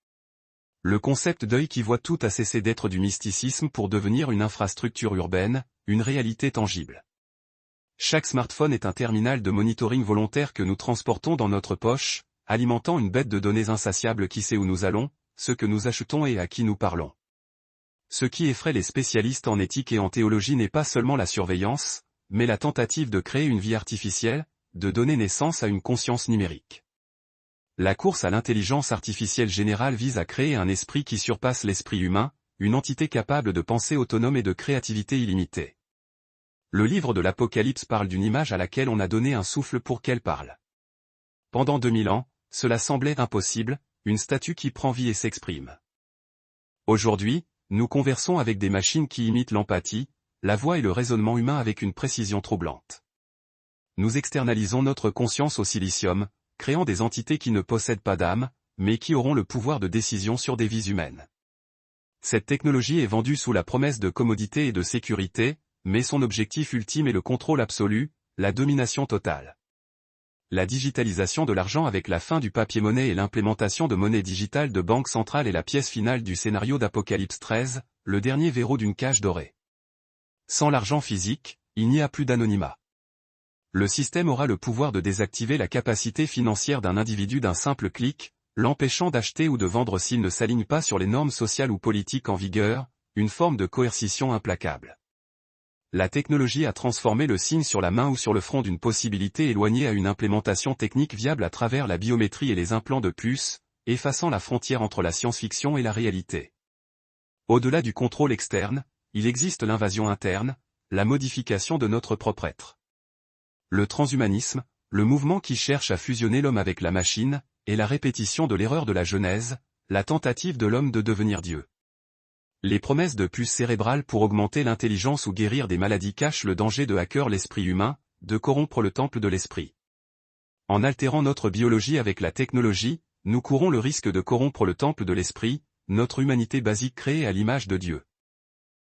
Le concept d'œil qui voit tout a cessé d'être du mysticisme pour devenir une infrastructure urbaine, une réalité tangible. Chaque smartphone est un terminal de monitoring volontaire que nous transportons dans notre poche, alimentant une bête de données insatiable qui sait où nous allons, ce que nous achetons et à qui nous parlons. Ce qui effraie les spécialistes en éthique et en théologie n'est pas seulement la surveillance, mais la tentative de créer une vie artificielle, de donner naissance à une conscience numérique. La course à l'intelligence artificielle générale vise à créer un esprit qui surpasse l'esprit humain, une entité capable de pensée autonome et de créativité illimitée. Le livre de l'Apocalypse parle d'une image à laquelle on a donné un souffle pour qu'elle parle. Pendant 2000 ans, cela semblait impossible, une statue qui prend vie et s'exprime. Aujourd'hui, nous conversons avec des machines qui imitent l'empathie, la voix et le raisonnement humain avec une précision troublante. Nous externalisons notre conscience au silicium, créant des entités qui ne possèdent pas d'âme, mais qui auront le pouvoir de décision sur des vies humaines. Cette technologie est vendue sous la promesse de commodité et de sécurité, mais son objectif ultime est le contrôle absolu, la domination totale. La digitalisation de l'argent avec la fin du papier-monnaie et l'implémentation de monnaie digitale de banque centrale est la pièce finale du scénario d'Apocalypse 13, le dernier verrou d'une cage dorée. Sans l'argent physique, il n'y a plus d'anonymat. Le système aura le pouvoir de désactiver la capacité financière d'un individu d'un simple clic, l'empêchant d'acheter ou de vendre s'il ne s'aligne pas sur les normes sociales ou politiques en vigueur, une forme de coercition implacable. La technologie a transformé le signe sur la main ou sur le front d'une possibilité éloignée à une implémentation technique viable à travers la biométrie et les implants de puces, effaçant la frontière entre la science-fiction et la réalité. Au-delà du contrôle externe, il existe l'invasion interne, la modification de notre propre être. Le transhumanisme, le mouvement qui cherche à fusionner l'homme avec la machine, est la répétition de l'erreur de la Genèse, la tentative de l'homme de devenir Dieu. Les promesses de puces cérébrales pour augmenter l'intelligence ou guérir des maladies cachent le danger de hacker l'esprit humain, de corrompre le temple de l'esprit. En altérant notre biologie avec la technologie, nous courons le risque de corrompre le temple de l'esprit, notre humanité basique créée à l'image de Dieu.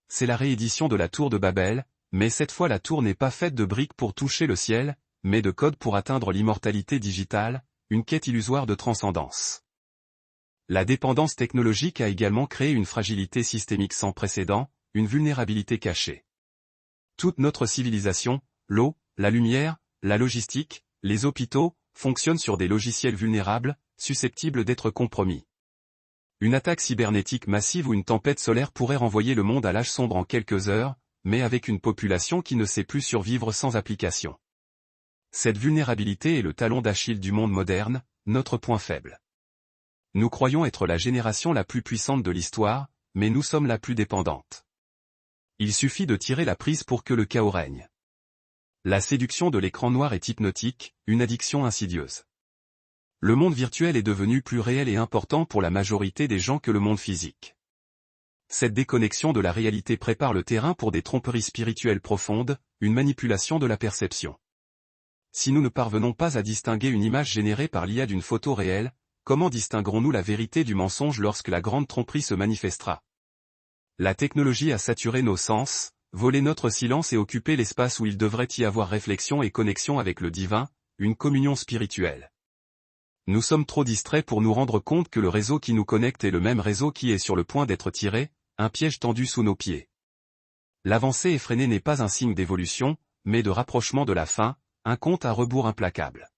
C'est la réédition de la tour de Babel, mais cette fois la tour n'est pas faite de briques pour toucher le ciel, mais de codes pour atteindre l'immortalité digitale, une quête illusoire de transcendance. La dépendance technologique a également créé une fragilité systémique sans précédent, une vulnérabilité cachée. Toute notre civilisation, l'eau, la lumière, la logistique, les hôpitaux, fonctionnent sur des logiciels vulnérables, susceptibles d'être compromis. Une attaque cybernétique massive ou une tempête solaire pourrait renvoyer le monde à l'âge sombre en quelques heures, mais avec une population qui ne sait plus survivre sans application. Cette vulnérabilité est le talon d'Achille du monde moderne, notre point faible. Nous croyons être la génération la plus puissante de l'histoire, mais nous sommes la plus dépendante. Il suffit de tirer la prise pour que le chaos règne. La séduction de l'écran noir est hypnotique, une addiction insidieuse. Le monde virtuel est devenu plus réel et important pour la majorité des gens que le monde physique. Cette déconnexion de la réalité prépare le terrain pour des tromperies spirituelles profondes, une manipulation de la perception. Si nous ne parvenons pas à distinguer une image générée par l'IA d'une photo réelle, comment distinguerons-nous la vérité du mensonge lorsque la grande tromperie se manifestera? La technologie a saturé nos sens, volé notre silence et occupé l'espace où il devrait y avoir réflexion et connexion avec le divin, une communion spirituelle. Nous sommes trop distraits pour nous rendre compte que le réseau qui nous connecte est le même réseau qui est sur le point d'être tiré, un piège tendu sous nos pieds. L'avancée effrénée n'est pas un signe d'évolution, mais de rapprochement de la fin, un compte à rebours implacable.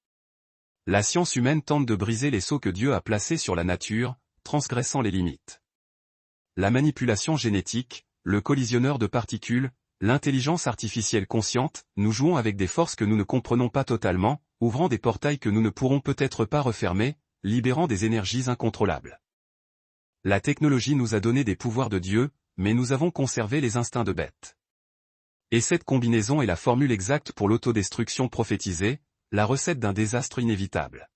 La science humaine tente de briser les sceaux que Dieu a placés sur la nature, transgressant les limites. La manipulation génétique, le collisionneur de particules, l'intelligence artificielle consciente, nous jouons avec des forces que nous ne comprenons pas totalement, ouvrant des portails que nous ne pourrons peut-être pas refermer, libérant des énergies incontrôlables. La technologie nous a donné des pouvoirs de Dieu, mais nous avons conservé les instincts de bête. Et cette combinaison est la formule exacte pour l'autodestruction prophétisée, la recette d'un désastre inévitable.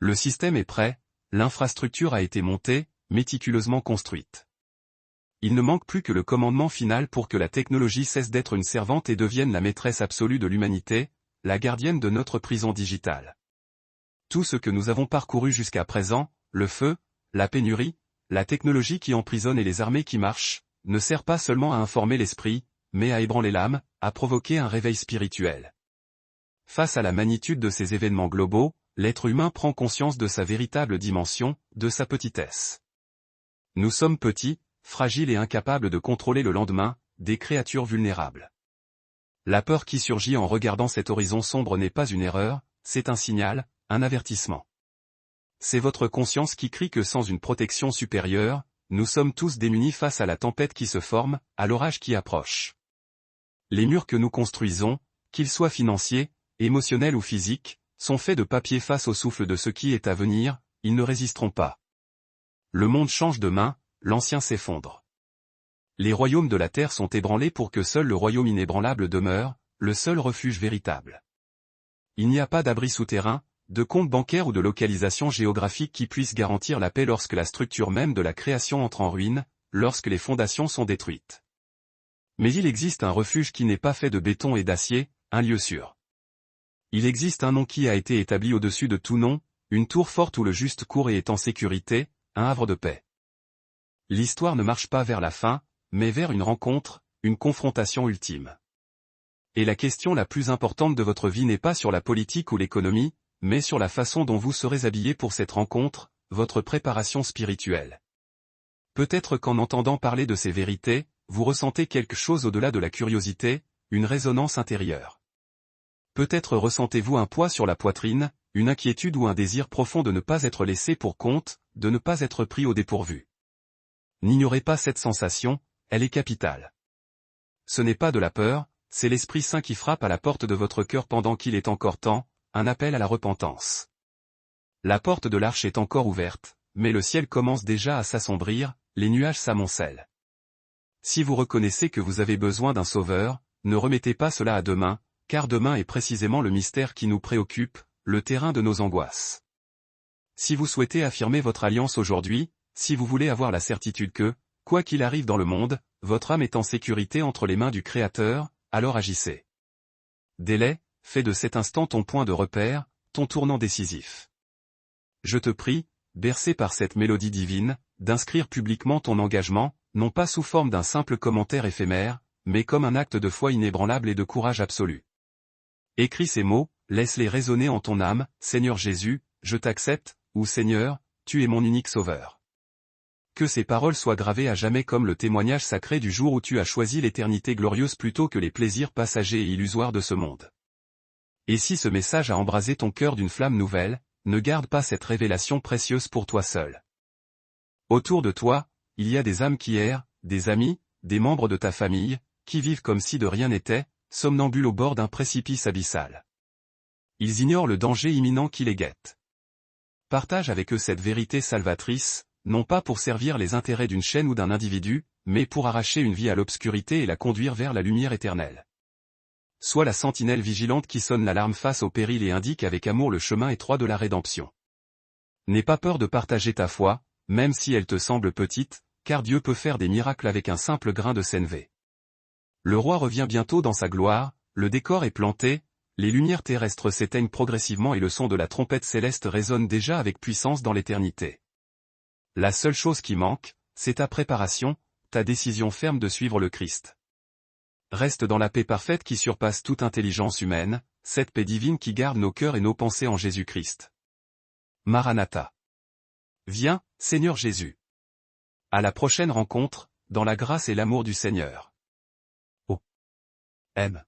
Le système est prêt, l'infrastructure a été montée, méticuleusement construite. Il ne manque plus que le commandement final pour que la technologie cesse d'être une servante et devienne la maîtresse absolue de l'humanité, la gardienne de notre prison digitale. Tout ce que nous avons parcouru jusqu'à présent, le feu, la pénurie, la technologie qui emprisonne et les armées qui marchent, ne sert pas seulement à informer l'esprit, mais à ébranler l'âme, à provoquer un réveil spirituel. Face à la magnitude de ces événements globaux, l'être humain prend conscience de sa véritable dimension, de sa petitesse. Nous sommes petits, fragiles et incapables de contrôler le lendemain, des créatures vulnérables. La peur qui surgit en regardant cet horizon sombre n'est pas une erreur, c'est un signal, un avertissement. C'est votre conscience qui crie que sans une protection supérieure, nous sommes tous démunis face à la tempête qui se forme, à l'orage qui approche. Les murs que nous construisons, qu'ils soient financiers, émotionnels ou physiques, sont faits de papier face au souffle de ce qui est à venir, ils ne résisteront pas. Le monde change de main, l'ancien s'effondre. Les royaumes de la terre sont ébranlés pour que seul le royaume inébranlable demeure, le seul refuge véritable. Il n'y a pas d'abri souterrain, de compte bancaire ou de localisation géographique qui puisse garantir la paix lorsque la structure même de la création entre en ruine, lorsque les fondations sont détruites. Mais il existe un refuge qui n'est pas fait de béton et d'acier, un lieu sûr. Il existe un nom qui a été établi au-dessus de tout nom, une tour forte où le juste court et est en sécurité, un havre de paix. L'histoire ne marche pas vers la fin, mais vers une rencontre, une confrontation ultime. Et la question la plus importante de votre vie n'est pas sur la politique ou l'économie, mais sur la façon dont vous serez habillé pour cette rencontre, votre préparation spirituelle. Peut-être qu'en entendant parler de ces vérités, vous ressentez quelque chose au-delà de la curiosité, une résonance intérieure. Peut-être ressentez-vous un poids sur la poitrine, une inquiétude ou un désir profond de ne pas être laissé pour compte, de ne pas être pris au dépourvu. N'ignorez pas cette sensation, elle est capitale. Ce n'est pas de la peur, c'est l'Esprit Saint qui frappe à la porte de votre cœur pendant qu'il est encore temps, un appel à la repentance. La porte de l'arche est encore ouverte, mais le ciel commence déjà à s'assombrir, les nuages s'amoncellent. Si vous reconnaissez que vous avez besoin d'un sauveur, ne remettez pas cela à demain, car demain est précisément le mystère qui nous préoccupe, le terrain de nos angoisses. Si vous souhaitez affirmer votre alliance aujourd'hui, si vous voulez avoir la certitude que, quoi qu'il arrive dans le monde, votre âme est en sécurité entre les mains du Créateur, alors agissez. Délai, fais de cet instant ton point de repère, ton tournant décisif. Je te prie, bercé par cette mélodie divine, d'inscrire publiquement ton engagement, non pas sous forme d'un simple commentaire éphémère, mais comme un acte de foi inébranlable et de courage absolu. Écris ces mots, laisse-les résonner en ton âme, Seigneur Jésus, je t'accepte, ou Seigneur, tu es mon unique sauveur. Que ces paroles soient gravées à jamais comme le témoignage sacré du jour où tu as choisi l'éternité glorieuse plutôt que les plaisirs passagers et illusoires de ce monde. Et si ce message a embrasé ton cœur d'une flamme nouvelle, ne garde pas cette révélation précieuse pour toi seul. Autour de toi, il y a des âmes qui errent, des amis, des membres de ta famille, qui vivent comme si de rien n'était, somnambules au bord d'un précipice abyssal. Ils ignorent le danger imminent qui les guette. Partage avec eux cette vérité salvatrice, non pas pour servir les intérêts d'une chaîne ou d'un individu, mais pour arracher une vie à l'obscurité et la conduire vers la lumière éternelle. Sois la sentinelle vigilante qui sonne l'alarme face au péril et indique avec amour le chemin étroit de la rédemption. N'aie pas peur de partager ta foi, même si elle te semble petite, car Dieu peut faire des miracles avec un simple grain de sénévé. Le roi revient bientôt dans sa gloire, le décor est planté, les lumières terrestres s'éteignent progressivement et le son de la trompette céleste résonne déjà avec puissance dans l'éternité. La seule chose qui manque, c'est ta préparation, ta décision ferme de suivre le Christ. Reste dans la paix parfaite qui surpasse toute intelligence humaine, cette paix divine qui garde nos cœurs et nos pensées en Jésus-Christ. Maranatha. Viens, Seigneur Jésus. À la prochaine rencontre, dans la grâce et l'amour du Seigneur. Oh. M.